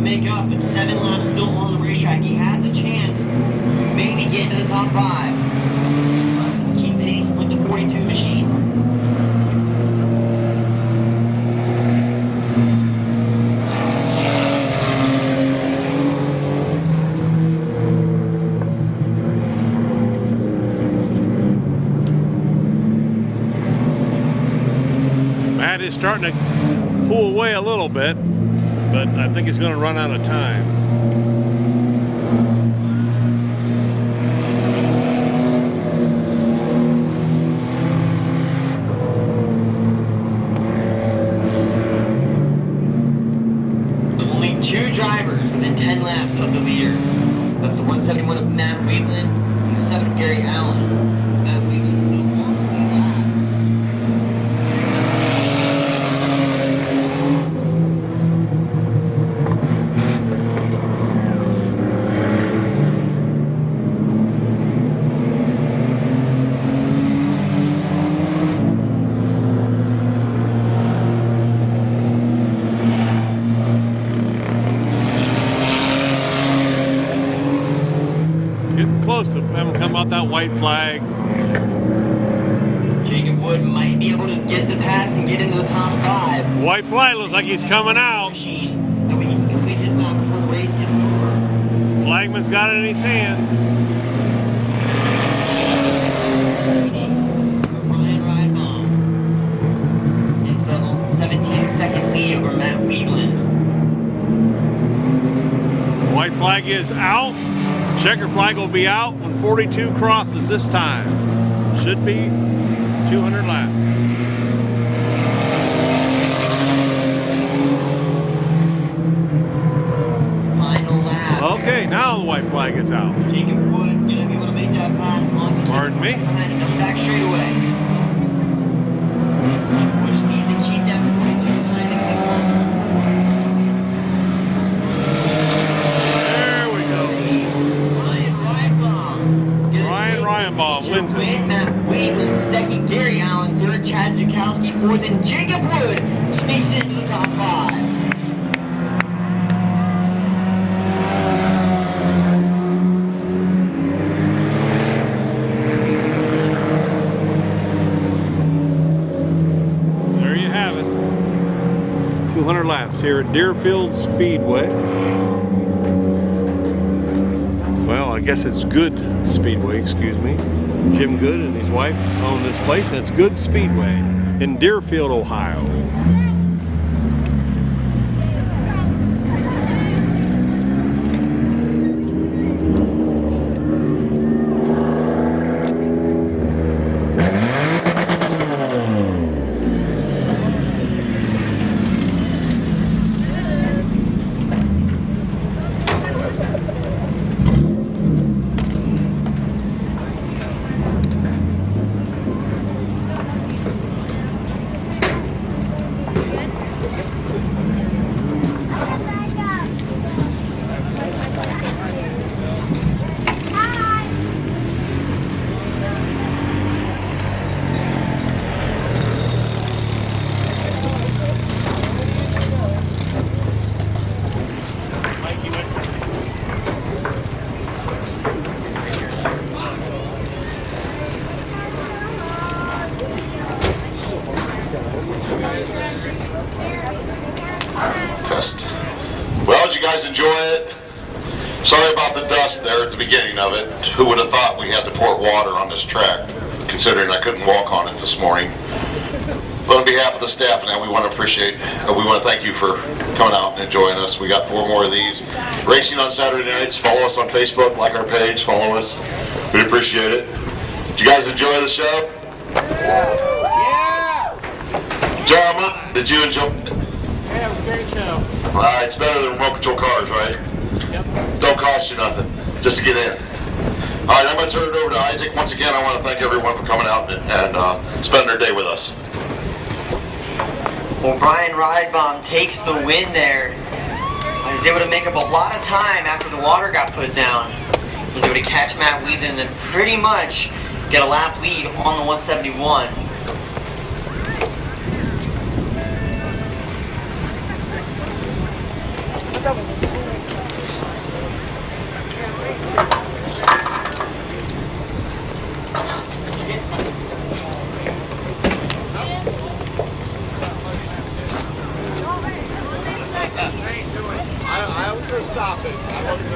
Make up, but 7 laps still on the racetrack. He has a chance to maybe get into the top 5. Keep pace with the 42 machine. Matt is starting to pull away a little bit, but I think he's going to run out of time. 9 laps of the leader. That's the 171 of Matt Wheatland and the 7 of Gary Allen. Matt Wheatland still on the lead lap. Getting close to them come out that white flag. Jacob Wood might be able to get the pass and get into the top 5. White flag looks like he's coming out. Machine. And we can complete his lap before the race is over. Flagman's got it in his hand. Ryan Ridebaum. And so almost a 17-second lead over Matt Wheatland. White flag is out. Checker flag will be out when 42 crosses this time. Should be 200 laps. Final lap. Okay, now the white flag is out. Jacob Wood gonna be able to make that pass as long as he Pardon me? behind him. Comes back straight away. Wood just needs to keep that 42 behind him. There we go. Ryan Ridebaum. Ryan Ridebaum wins it. Win Matt Wheatland second, Gary Allen third, Chad Zukowski fourth, and Jacob Wood sneaks into the top 5. There you have it. 200 laps here at Deerfield Speedway. Well, I guess it's Good Speedway, excuse me. Jim Good and his wife own this place, and it's Good Speedway in Deerfield, Ohio. Test. Well, did you guys enjoy it? Sorry about the dust there at the beginning of it. Who would have thought we had to pour water on this track, considering I couldn't walk on it this morning. But on behalf of the staff and that, we want to thank you for coming out and enjoying us. We got 4 more of these. Racing on Saturday nights. Follow us on Facebook, like our page, follow us. We'd appreciate it. Did you guys enjoy the show? Yeah! Gentlemen, did you enjoy? Yeah, it was a great show. All right, it's better than remote control cars, right? Yep. Don't cost you nothing, just to get in. All right, I'm going to turn it over to Isaac. Once again, I want to thank everyone for coming out and spending their day with us. Well, Brian Ridebaum takes the win there. He was able to make up a lot of time after the water got put down. He was able to catch Matt Wheatland and pretty much get a lap lead on the 171.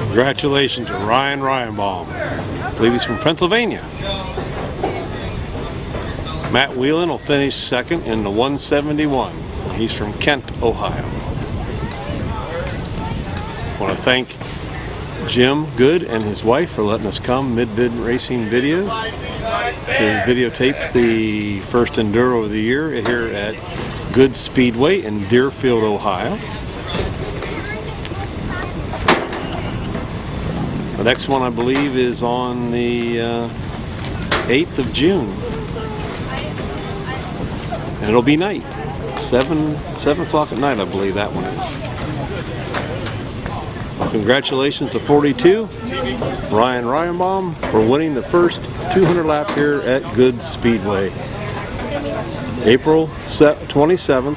Congratulations to Ryan Ridebaum. I believe he's from Pennsylvania. Matt Whelan will finish second in the 171. He's from Kent, Ohio. I want to thank Jim Good and his wife for letting us come Mid-Vid Racing Videos to videotape the first Enduro of the year here at Good Speedway in Deerfield, Ohio. The next one, I believe, is on the 8th of June. And it'll be night. 7 o'clock at night, I believe that one is. Congratulations to 42, Ryan Ryanbaum, for winning the first 200 lap here at Good Speedway. April 27th,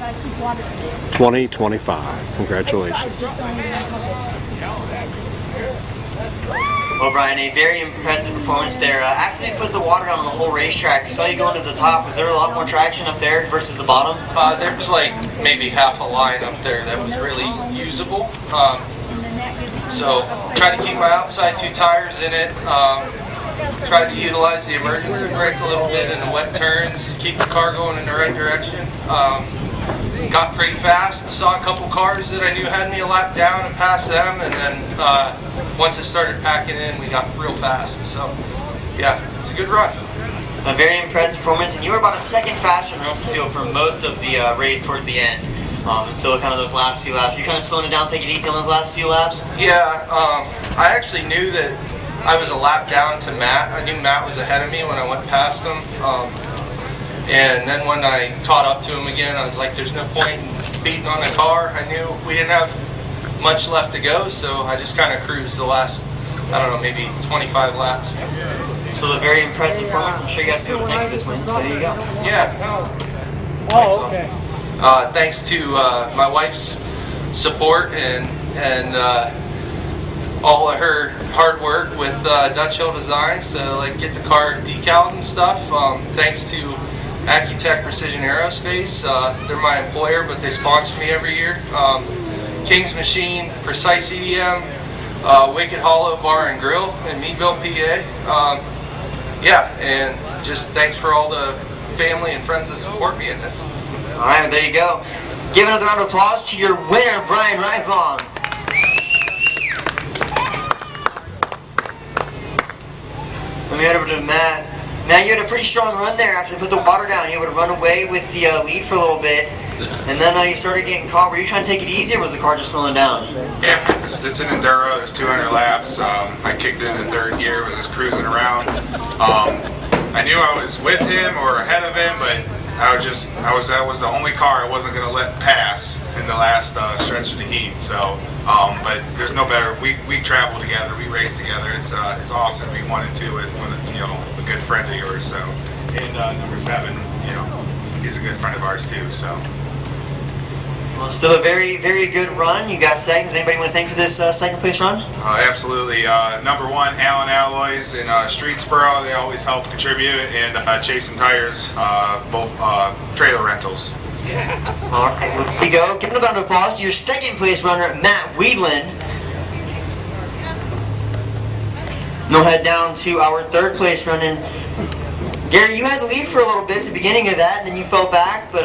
2025. Congratulations. Well, Brian, a very impressive performance there. After they put the water down on the whole racetrack, we saw you going to the top. Was there a lot more traction up there versus the bottom? There was like maybe half a line up there that was really usable. So tried to keep my outside 2 tires in it. Tried to utilize the emergency brake a little bit in the wet turns, keep the car going in the right direction. Got pretty fast, saw a couple cars that I knew had me a lap down and passed them, and then once it started packing in, we got real fast. So yeah, it's a good run. A very impressive performance, and you were about a second faster than the rest of the field for most of the race towards the end. Until kind of those last few laps. You kind of slowing it down, taking it easy on those last few laps? Yeah, I actually knew that I was a lap down to Matt. I knew Matt was ahead of me when I went past him. And then when I caught up to him again, I was like, there's no point in beating on the car. I knew we didn't have much left to go, so I just kind of cruised the last, I don't know, maybe 25 laps. So a very impressive performance. I'm sure you guys can be able to thank you for this win, so there you go. Yeah. Oh, okay. Thanks to my wife's support and all of her hard work with Dutch Hill Designs to like get the car decaled and stuff. Thanks to Accutech Precision Aerospace. They're my employer, but they sponsor me every year. King's Machine, Precise EDM, Wicked Hollow Bar and Grill in Meadville, PA. Yeah, and just thanks for all the family and friends that support me in this. All right, well, there you go. Give another round of applause to your winner, Brian Reinbaum. Let me head over to Matt. Matt, you had a pretty strong run there after they put the water down. You were able to run away with the lead for a little bit, and then you started getting caught. Were you trying to take it easy, or was the car just slowing down? Yeah, it's an enduro. There's 200 laps. I kicked it in the 3rd gear, was just cruising around. I knew I was with him or ahead of him, but that was the only car I wasn't going to let pass in the last stretch of the heat. So, but there's no better. We travel together, we race together. It's awesome. We wanted to with a good friend of yours. So, and number 7, he's a good friend of ours too. So. Well, still a very, very good run. You got seconds. Anybody want to thank for this second place run? Absolutely. Number 1, Allen Alloys in Streetsboro. They always help contribute. And Chasing Tires, both trailer rentals. All right, well, there you go. Give another round of applause to your second place runner, Matt Wheatland. We'll head down to our 3rd place running. Gary, you had the lead for a little bit at the beginning of that, and then you fell back, but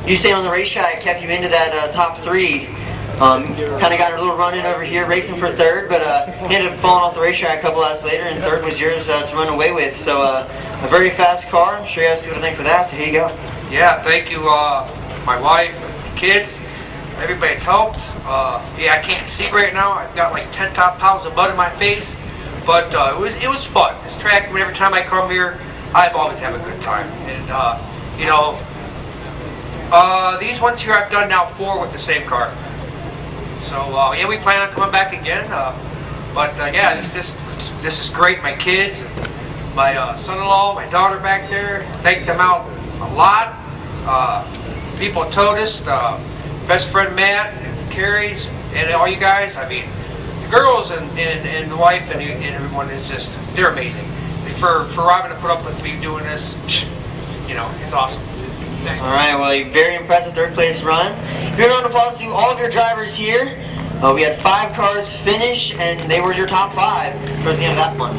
you stayed on the racetrack, kept you into that top 3. Kind of got a little run in over here, racing for 3rd, but he ended up falling off the racetrack a couple laps later, and 3rd was yours to run away with. So a very fast car. I'm sure you guys people to thank for that, so here you go. Yeah, thank you, my wife, kids, everybody's helped. Yeah, I can't see right now. I've got like 10 top pounds of mud in my face, but it was fun. This track, every time I come here, I've always have a good time. And these ones here I've done now 4 with the same car. So yeah, we plan on coming back again. Yeah, this is great. My kids, my son-in-law, my daughter back there, thank them out a lot. People told us, best friend Matt, and Carrie's, and all you guys. I mean, the girls and the wife and everyone is just, they're amazing. For Robin to put up with me doing this, it's awesome. Thanks. All right, well, a very impressive 3rd place run. Good round of applause to all of your drivers here. We had 5 cars finish, and they were your top 5 towards the end of that one.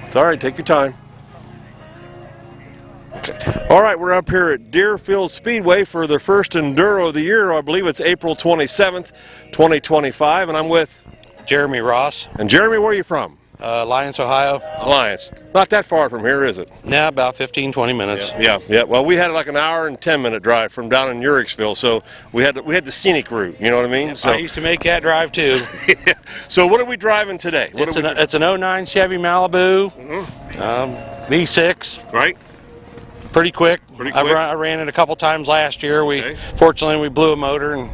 It's all right, take your time. Okay. All right, we're up here at Deerfield Speedway for the first enduro of the year. I believe it's April 27th, 2025, and I'm with Jeremy Ross. And Jeremy, where are you from? Alliance, Ohio. Alliance. Not that far from here, is it? Yeah, about 15-20 minutes. Yeah. Well, we had like an hour and 10-minute drive from down in Uricksville, so we had the scenic route. You know what I mean? So I used to make that drive too. So what are we driving today? It's an 09 Chevy Malibu, V6. Right. Pretty quick. Pretty quick. I ran it a couple times last year. Fortunately we blew a motor, and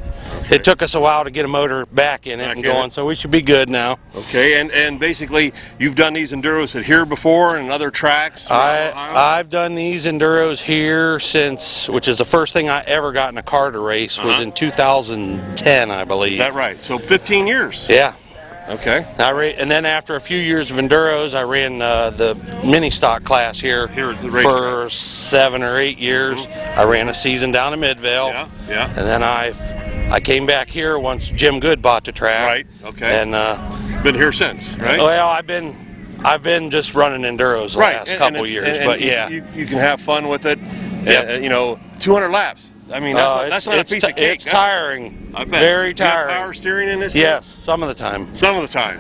it took us a while to get a motor back in it and going. So we should be good now. Okay, and basically you've done these enduros at here before and other tracks. I've done these enduros here since, which is the first thing I ever got in a car to race was in 2010, I believe. Is that right? So 15 years. Yeah. Okay. And then after a few years of enduros, I ran the mini stock class here at the for 7 or 8 years. I ran a season down in Mid-Vid. Yeah. And then I came back here once Jim Good bought the track. Right. Okay. And been here since, right? Well, I've been just running enduros the last couple years, but yeah. You can have fun with it. You know, 200 laps. I mean, that's not a piece of cake. It's tiring. I bet. Very tiring. You have power steering in this? Yes, some of the time. Some of the time.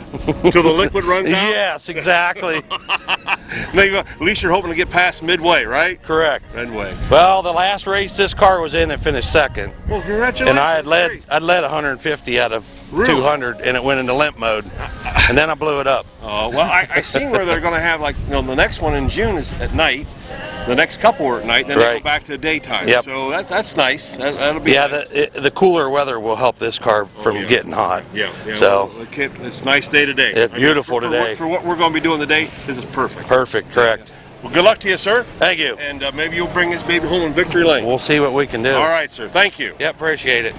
Till the liquid runs out? Yes, exactly. At least you're hoping to get past midway, right? Correct. Midway. Well, the last race this car was in, it finished second. Well, congratulations. And I'd led 150 out of 200, and it went into limp mode. And then I blew it up. Oh, well, I seen where they're going to have, like, you know, the next one in June is at night. The next couple are at night, then they go back to daytime. Yep. So that's nice. That'll be nice. The cooler weather will help this car from getting hot. Yeah. So well, it's a nice day today. It's beautiful today. For what we're going to be doing today, this is perfect. Perfect, correct. Well, good luck to you, sir. Thank you. And maybe you'll bring this baby home in victory lane. We'll see what we can do. All right, sir. Thank you. Yep, appreciate it.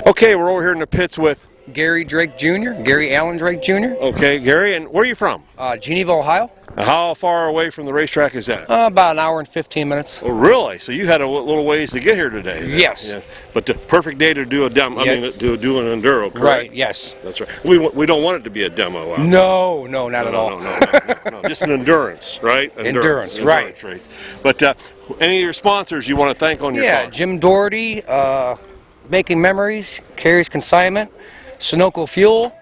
Okay, we're over here in the pits with Gary Drake Jr., Gary Allen Drake Jr. Okay, Gary, and where are you from? Geneva, Ohio. How far away from the racetrack is that? About an hour and 15 minutes. Oh, really? So you had a little ways to get here today? Then. Yes. Yeah. But the perfect day to do a demo. I mean, to do an enduro, correct? Right. Yes. That's right. We don't want it to be a demo. No, not at all. No. Just an endurance, right? Endurance, right. Race. But any of your sponsors you want to thank on your car? Jim Doherty, Making Memories, Carrie's Consignment, Sunoco Fuel.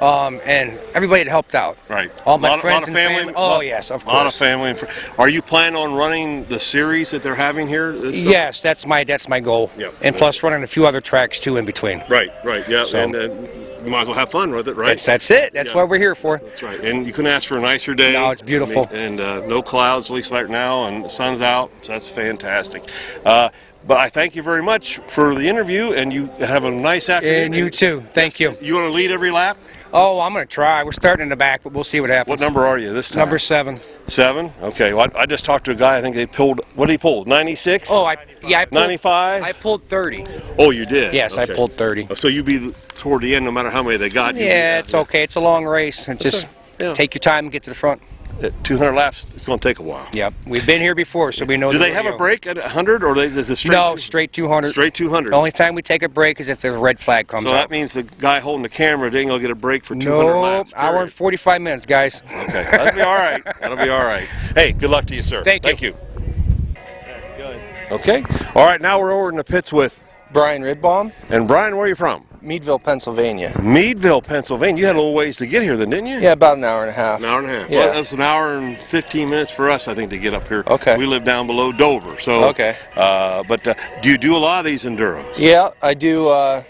And everybody that helped out. Right. All my friends and family. Oh, yes, of course. A lot of family. Are you planning on running the series that they're having here? Yes, that's my goal. Yep. And plus running a few other tracks too in between. Right. Yeah. So, and you might as well have fun with it, right? That's it. That's what we're here for. That's right. And you couldn't ask for a nicer day. No, it's beautiful. And no clouds, at least right now, and the sun's out, so that's fantastic. But I thank you very much for the interview, and you have a nice afternoon. And you too. Thank you. You want to lead every lap? Oh, I'm going to try. We're starting in the back, but we'll see what happens. What number are you this time? Number 7. 7? Okay. Well, I just talked to a guy. I think they pulled. What did he pull? 96? Oh, I pulled 95. I pulled 30. Oh, you did? Yes, okay. I pulled 30. So you'd be toward the end, no matter how many they got. Yeah, it's okay. It's a long race. Just take your time and get to the front. At 200 laps, it's going to take a while. Yep, we've been here before, so we know. Do they have a break at 100, or is it straight? No, straight 200. Straight 200. The only time we take a break is if the red flag comes up. So that means the guy holding the camera didn't go get a break for 200 laps. No, hour and 45 minutes, guys. Okay, that'll be all right. That'll be all right. Hey, good luck to you, sir. Thank you. Okay. All right, now we're over in the pits with Brian Ridbaum. And Brian, where are you from? Meadville, Pennsylvania. Meadville, Pennsylvania. You had a little ways to get here then, didn't you? Yeah, about an hour and a half. An hour and a half. Yeah. Well, that's an hour and 15 minutes for us, I think, to get up here. Okay. We live down below Dover. So. Okay. But do you do a lot of these enduros? Yeah, I do.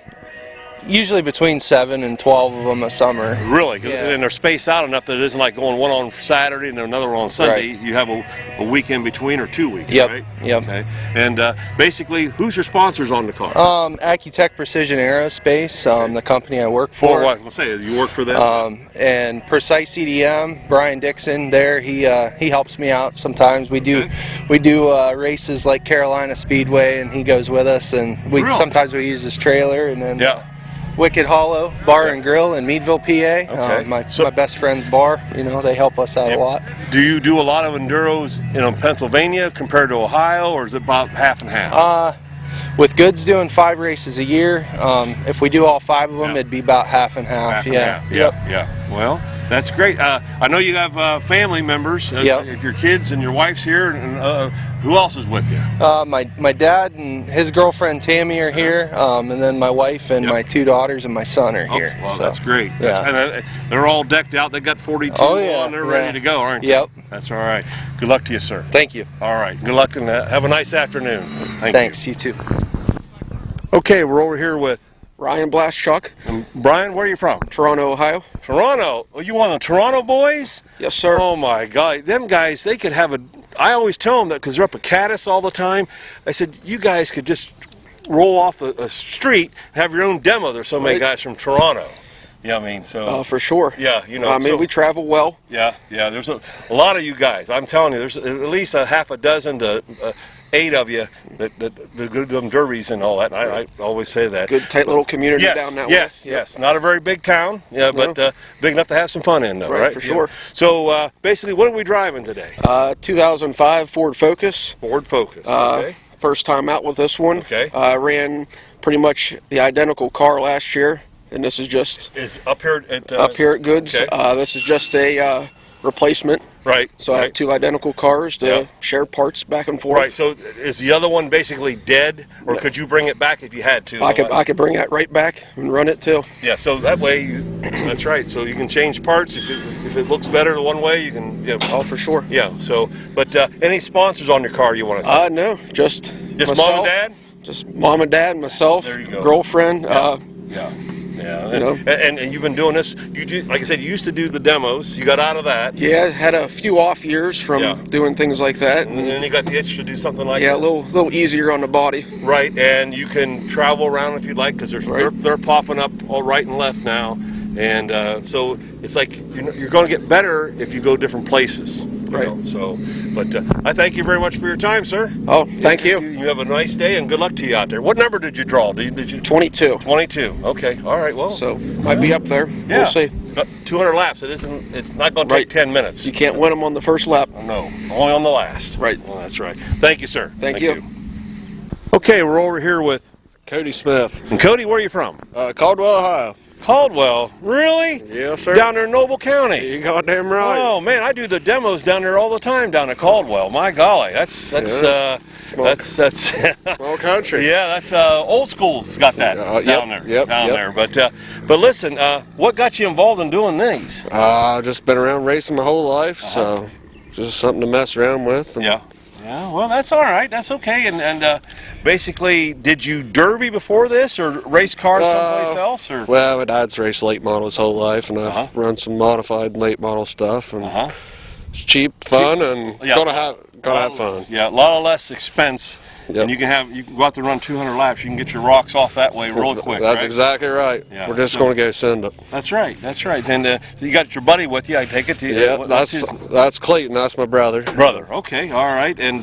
Usually between 7 and 12 of them a summer. Really? Yeah. And they're spaced out enough that it isn't like going one on Saturday and another one on Sunday. Right. You have a week in between or 2 weeks, Yep. right? Yep. Okay. And basically, who's your sponsors on the car? Accutech Precision Aerospace, the company I work for. For what? I'll say, you work for them? And Precise EDM, Brian Dixon there, he helps me out sometimes. We do races like Carolina Speedway, and he goes with us, and sometimes we use his trailer, and then Wicked Hollow Bar and Grill in Meadville, PA. Okay. My best friend's bar. They help us out a lot. Do you do a lot of enduros in Pennsylvania compared to Ohio, or is it about half and half? With Goods doing 5 races a year, if we do all 5 of them, it'd be about half and half. Yeah. Well, That's great. I know you have family members. Yep. Your kids and your wife's here. And who else is with you? My dad and his girlfriend Tammy are here, and then my wife and my 2 daughters and my son are here. Well, so, that's great. Yeah. And they're all decked out. They got 42 on. They're ready to go, aren't they? Yep. That's all right. Good luck to you, sir. Thank you. All right. Good luck and have a nice afternoon. Thanks. You too. Okay, we're over here with Ryan Blaschuk. Brian, where are you from? Toronto, Ohio. Toronto. Oh, you one of the Toronto boys? Yes, sir. Oh my God, them guys, they could have a. I always tell them that because they're up at Caddis all the time. I said, you guys could just roll off a street, have your own demo. There's so many guys from Toronto. Yeah, I mean, so. For sure. Yeah, you know. I mean, we travel well. Yeah. There's a lot of you guys. I'm telling you, there's at least a half a dozen to 8 of you that good them derbies and all that. And I always say that. Good tight little community down that way. Yes. Not a very big town. Yeah, but big enough to have some fun in, though, right? For sure. So basically, what are we driving today? 2005 Ford Focus. Ford Focus. Okay. First time out with this one. Okay. Ran pretty much the identical car last year, and this is just up here at Goods. Okay. This is just a replacement. Right. So I have 2 identical cars to share parts back and forth. Right. So is the other one basically dead, or could you bring it back if you had to? I could bring that right back and run it too. Yeah. So that way, that's right. So you can change parts if it looks better the one way. You can. Yeah. Oh, for sure. Yeah. So, but any sponsors on your car you want to? No. Just myself, mom and dad. Just mom and dad, myself. There you go. Girlfriend. Yeah, you know. And you've been doing this. You do, like I said, you used to do the demos. You got out of that. Yeah, had a few off years from doing things like that, and then you got the itch to do something like this. Yeah, a little easier on the body. Right, and you can travel around if you'd like because they're popping up all right and left now, and so it's like you're going to get better if you go different places. Right. So, but I thank you very much for your time, sir. Oh, thank you. You have a nice day and good luck to you out there. What number did you draw? Did you? 22. 22. Okay. All right. Well. So might be up there. Yeah. We'll see. 200 laps. It isn't. It's not going to take 10 minutes. You can't win them on the first lap. No, only on the last. Right. Well, that's right. Thank you, sir. Thank you. Okay, we're over here with Cody Smith. And Cody, where are you from? Caldwell, Ohio. Caldwell, really? Yes, sir. Down there in Noble County. You goddamn right. Oh man, I do the demos down there all the time down at Caldwell. My golly, that's small country. Yeah, that's old school's got that down there. Yep. There. But listen, what got you involved in doing these? I've just been around racing my whole life, so just something to mess around with. And Yeah, well, that's all right. That's okay. And basically, did you derby before this, or race cars someplace else? Or well, my dad's raced late model his whole life, and I've run some modified late model stuff. And it's cheap, fun, and gotta have fun. Yeah, a lot of less expense. And you can go out there and run 200 laps. You can get your rocks off that way real quick. That's exactly right. Yeah, we're just going to go send it. That's right. That's right. And you got your buddy with you. I take it to you. Yeah, that's Clayton. That's my brother. Brother. Okay. All right. And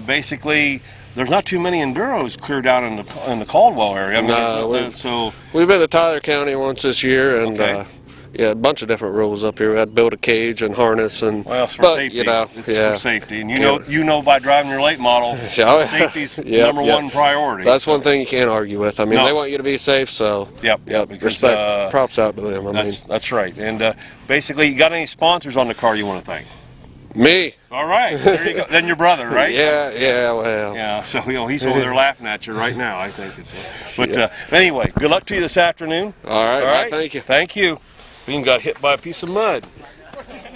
basically, there's not too many enduros clear down in the Caldwell area. I mean, we've been to Tyler County once this year, and yeah, a bunch of different rules up here. We had to build a cage and harness, and it's for safety. It's for safety, and you know by driving your late model, safety's number one priority. That's one thing you can't argue with. I mean, they want you to be safe, so because, respect, props out to them. That's right. And basically, you got any sponsors on the car you want to thank? Me. All right, there you go. Then your brother, right? Well. Yeah, so he's over there laughing at you right now. I think it's. But anyway, good luck to you this afternoon. All right. Thank you. Thank you. We even got hit by a piece of mud.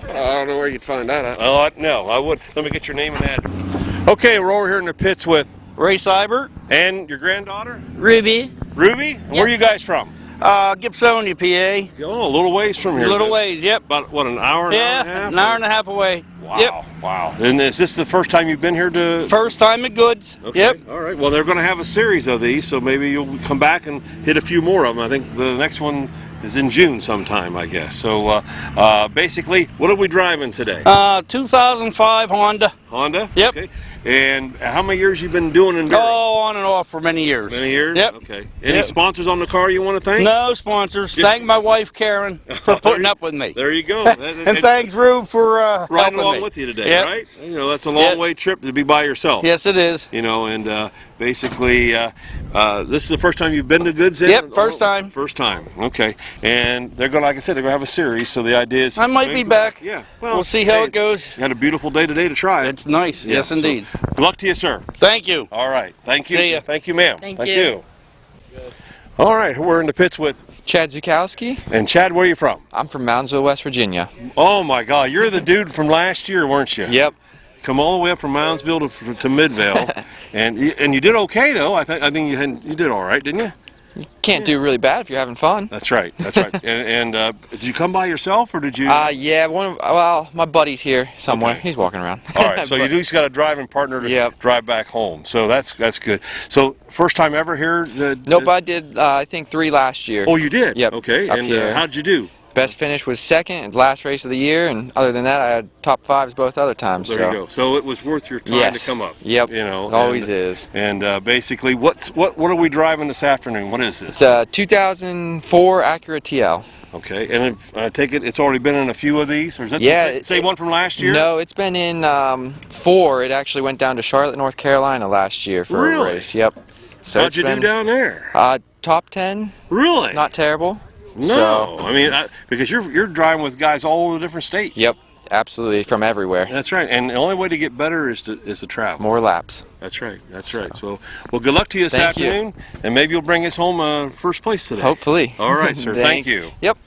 I don't know where you'd find that at. Oh, no, I would. Let me get your name and address. Okay, we're over here in the pits with Ray Seibert. And your granddaughter? Ruby. Ruby? Yep. Where are you guys from? Gibsonia, PA. Oh, a little ways from here. A little ways, yep. About, what, an hour and a half? Yeah, an hour and a half away. Wow. Yep. Wow. And is this the first time you've been here to... First time at Goods. Okay. Yep. All right. Well, they're going to have a series of these, so maybe you'll come back and hit a few more of them. I think the next one is in June sometime, I guess. So basically, what are we driving today? 2005 Honda. Honda? Yep. Okay. And how many years you been doing enduro? Oh, on and off for many years. Many years? Yep. Okay. Any sponsors on the car you want to thank? No sponsors. Thank my wife, Karen, for putting up with me. There you go. And thanks, Rube, for riding along me. with you today, right? You know, that's a long way trip to be by yourself. Yes, it is. You know, and basically, this is the first time you've been to Goods Inn? Yep, first time. First time, okay. And they're going, like I said, they're going to have a series, so the idea is... I might be back. Yeah. Well, we'll see how it goes. You had a beautiful day today to try it. It's nice, Yeah, yes indeed. So, good luck to you, sir. Thank you. All right, thank you. See ya. Thank you, ma'am. Thank you. All right, we're in the pits with... Chad Zukowski. And Chad, where are you from? I'm from Moundsville, West Virginia. Oh my God, you're the dude from last year, weren't you? Yep. Come all the way up from Moundsville to Mid-Vid, and you did okay though. I think you did all right, didn't you? You can't do really bad if you're having fun. That's right. That's right. and did you come by yourself or did you? Yeah. Well, my buddy's here somewhere. Okay. He's walking around. All right. So you at least got a driving partner to drive back home. So that's good. So first time ever here? Nope. I did. I think 3 last year. Oh, you did? Yep. Okay. Up And here. how'd you do? Best finish was second. It's last race of the year, and other than that, I had top 5s both other times. There you go. So it was worth your time to come up. Yep. You know, it always is. And basically, what are we driving this afternoon? What is this? It's a 2004 Acura TL. Okay, and I take it it's already been in a few of these, or is that the same one from last year? No, it's been in 4. It actually went down to Charlotte, North Carolina last year for a race. Yep. So How'd you do down there? Top 10. Really? Not terrible. No, So, I mean, because you're driving with guys all over the different states. Yep, absolutely, from everywhere. That's right, and the only way to get better is to travel. More laps. That's right. That's right. So, well, good luck to you this Thank you. afternoon, and maybe you'll bring us home first place today. Hopefully. All right, sir. Thank you. Yep.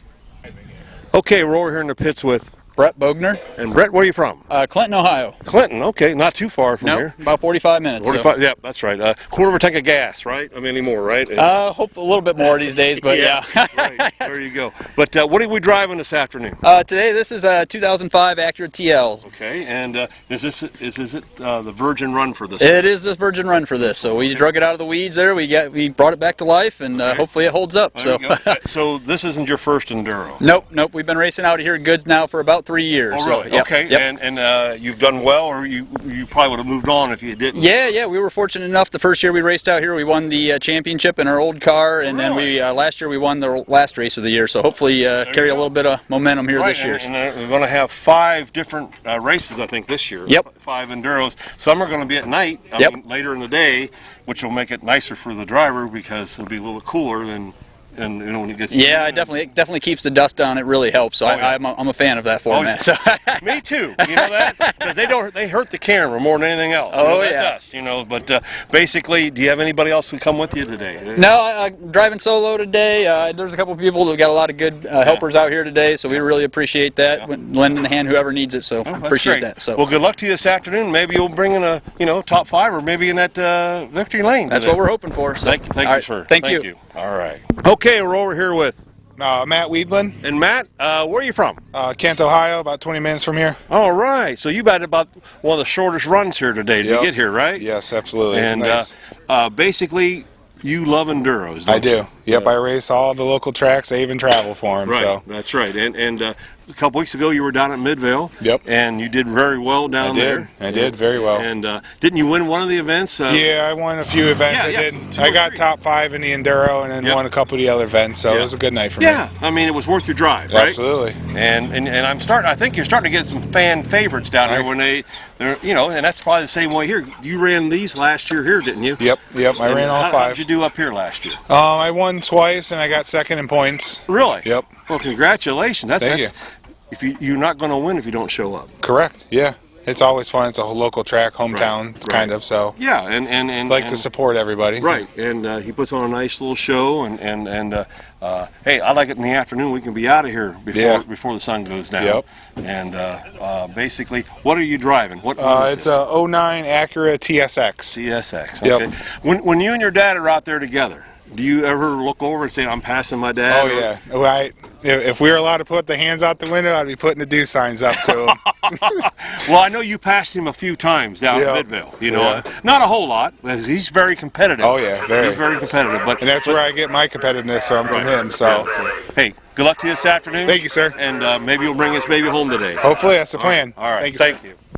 Okay, we're over here in the pits with Brett Bogner. And Brett, where are you from? Clinton, Ohio. Clinton, okay, not too far from here. About 45 minutes. 45, yeah, that's right. Quarter of a tank of gas, right? I mean, anymore, right? Hope a little bit more these days, but yeah. Right, there you go. But what are we driving this afternoon? Today, this is a 2005 Acura TL. Okay, and is it the virgin run for this? It is the virgin run for this. So we drug it out of the weeds there. We brought it back to life, and hopefully it holds up. There you go. So this isn't your first enduro? Nope. We've been racing out here at Goods now for about 3 years. Oh, really? So, yep, okay, yep. And you've done well, or you probably would have moved on if you didn't? Yeah. We were fortunate enough. The first year we raced out here, we won the championship in our old car, and then last year we won the last race of the year. So hopefully carry a little bit of momentum here this year. And we're going to have 5 different races, I think, this year. Yep. 5 enduros. Some are going to be at night, I mean, later in the day, which will make it nicer for the driver because it'll be a little cooler than. And when it gets it definitely keeps the dust down. It really helps. So I'm a fan of that format. So. Me too. You know that because they hurt the camera more than anything else. Dust, But basically, do you have anybody else to come with you today? No, I'm driving solo today. There's a couple of people that got a lot of good helpers out here today, so we really appreciate that. Lending a hand whoever needs it. So appreciate that. So well, good luck to you this afternoon. Maybe you'll bring in a top 5 or maybe in that victory lane. That's what we're hoping for. So. Thank you, sir. Thank you. All right. Okay, we're over here with Matt Weedland. And Matt, where are you from? Kent, Ohio, about 20 minutes from here. All right. So you had about one of the shortest runs here today to get here, right? Yes, absolutely. And it's nice. Basically, you love enduros, don't you? I do. Yep, I race all the local tracks. I even travel for them. Right, so. that's right. And a couple weeks ago, you were down at Mid-Vid. Yep. And you did very well down there. I did very well. And didn't you win one of the events? Yeah, I won a few events. I got top 5 in the enduro and then won a couple of the other events. So it was a good night for me. Yeah, I mean it was worth your drive, right? Absolutely. And I think you're starting to get some fan favorites down there when they're and that's probably the same way here. You ran these last year here, didn't you? Yep. I ran all 5. How did you do up here last year? I won twice and I got second in points. Really? Yep. Well, congratulations. Thank you. You're not going to win if you don't show up. Correct. Yeah. It's always fun. It's a local track, hometown, kind of. So yeah, and like to support everybody. Right, and he puts on a nice little show, and hey, I like it in the afternoon. We can be out of here before the sun goes down. Yep. And basically, what are you driving? What is it's a 09 Acura TSX. TSX. Okay. Yep. When you and your dad are out there together, do you ever look over and say, "I'm passing my dad"? Oh yeah. Well, if we were allowed to put the hands out the window, I'd be putting the do signs up to him. Well, I know you passed him a few times down at Mid-Vid. Not a whole lot. He's very competitive. Oh yeah, He's very competitive. And that's where I get my competitiveness from him. So. Hey, good luck to you this afternoon. Thank you, sir. And maybe you'll bring us home today. Hopefully, that's the plan. All right. Thank you. Sir.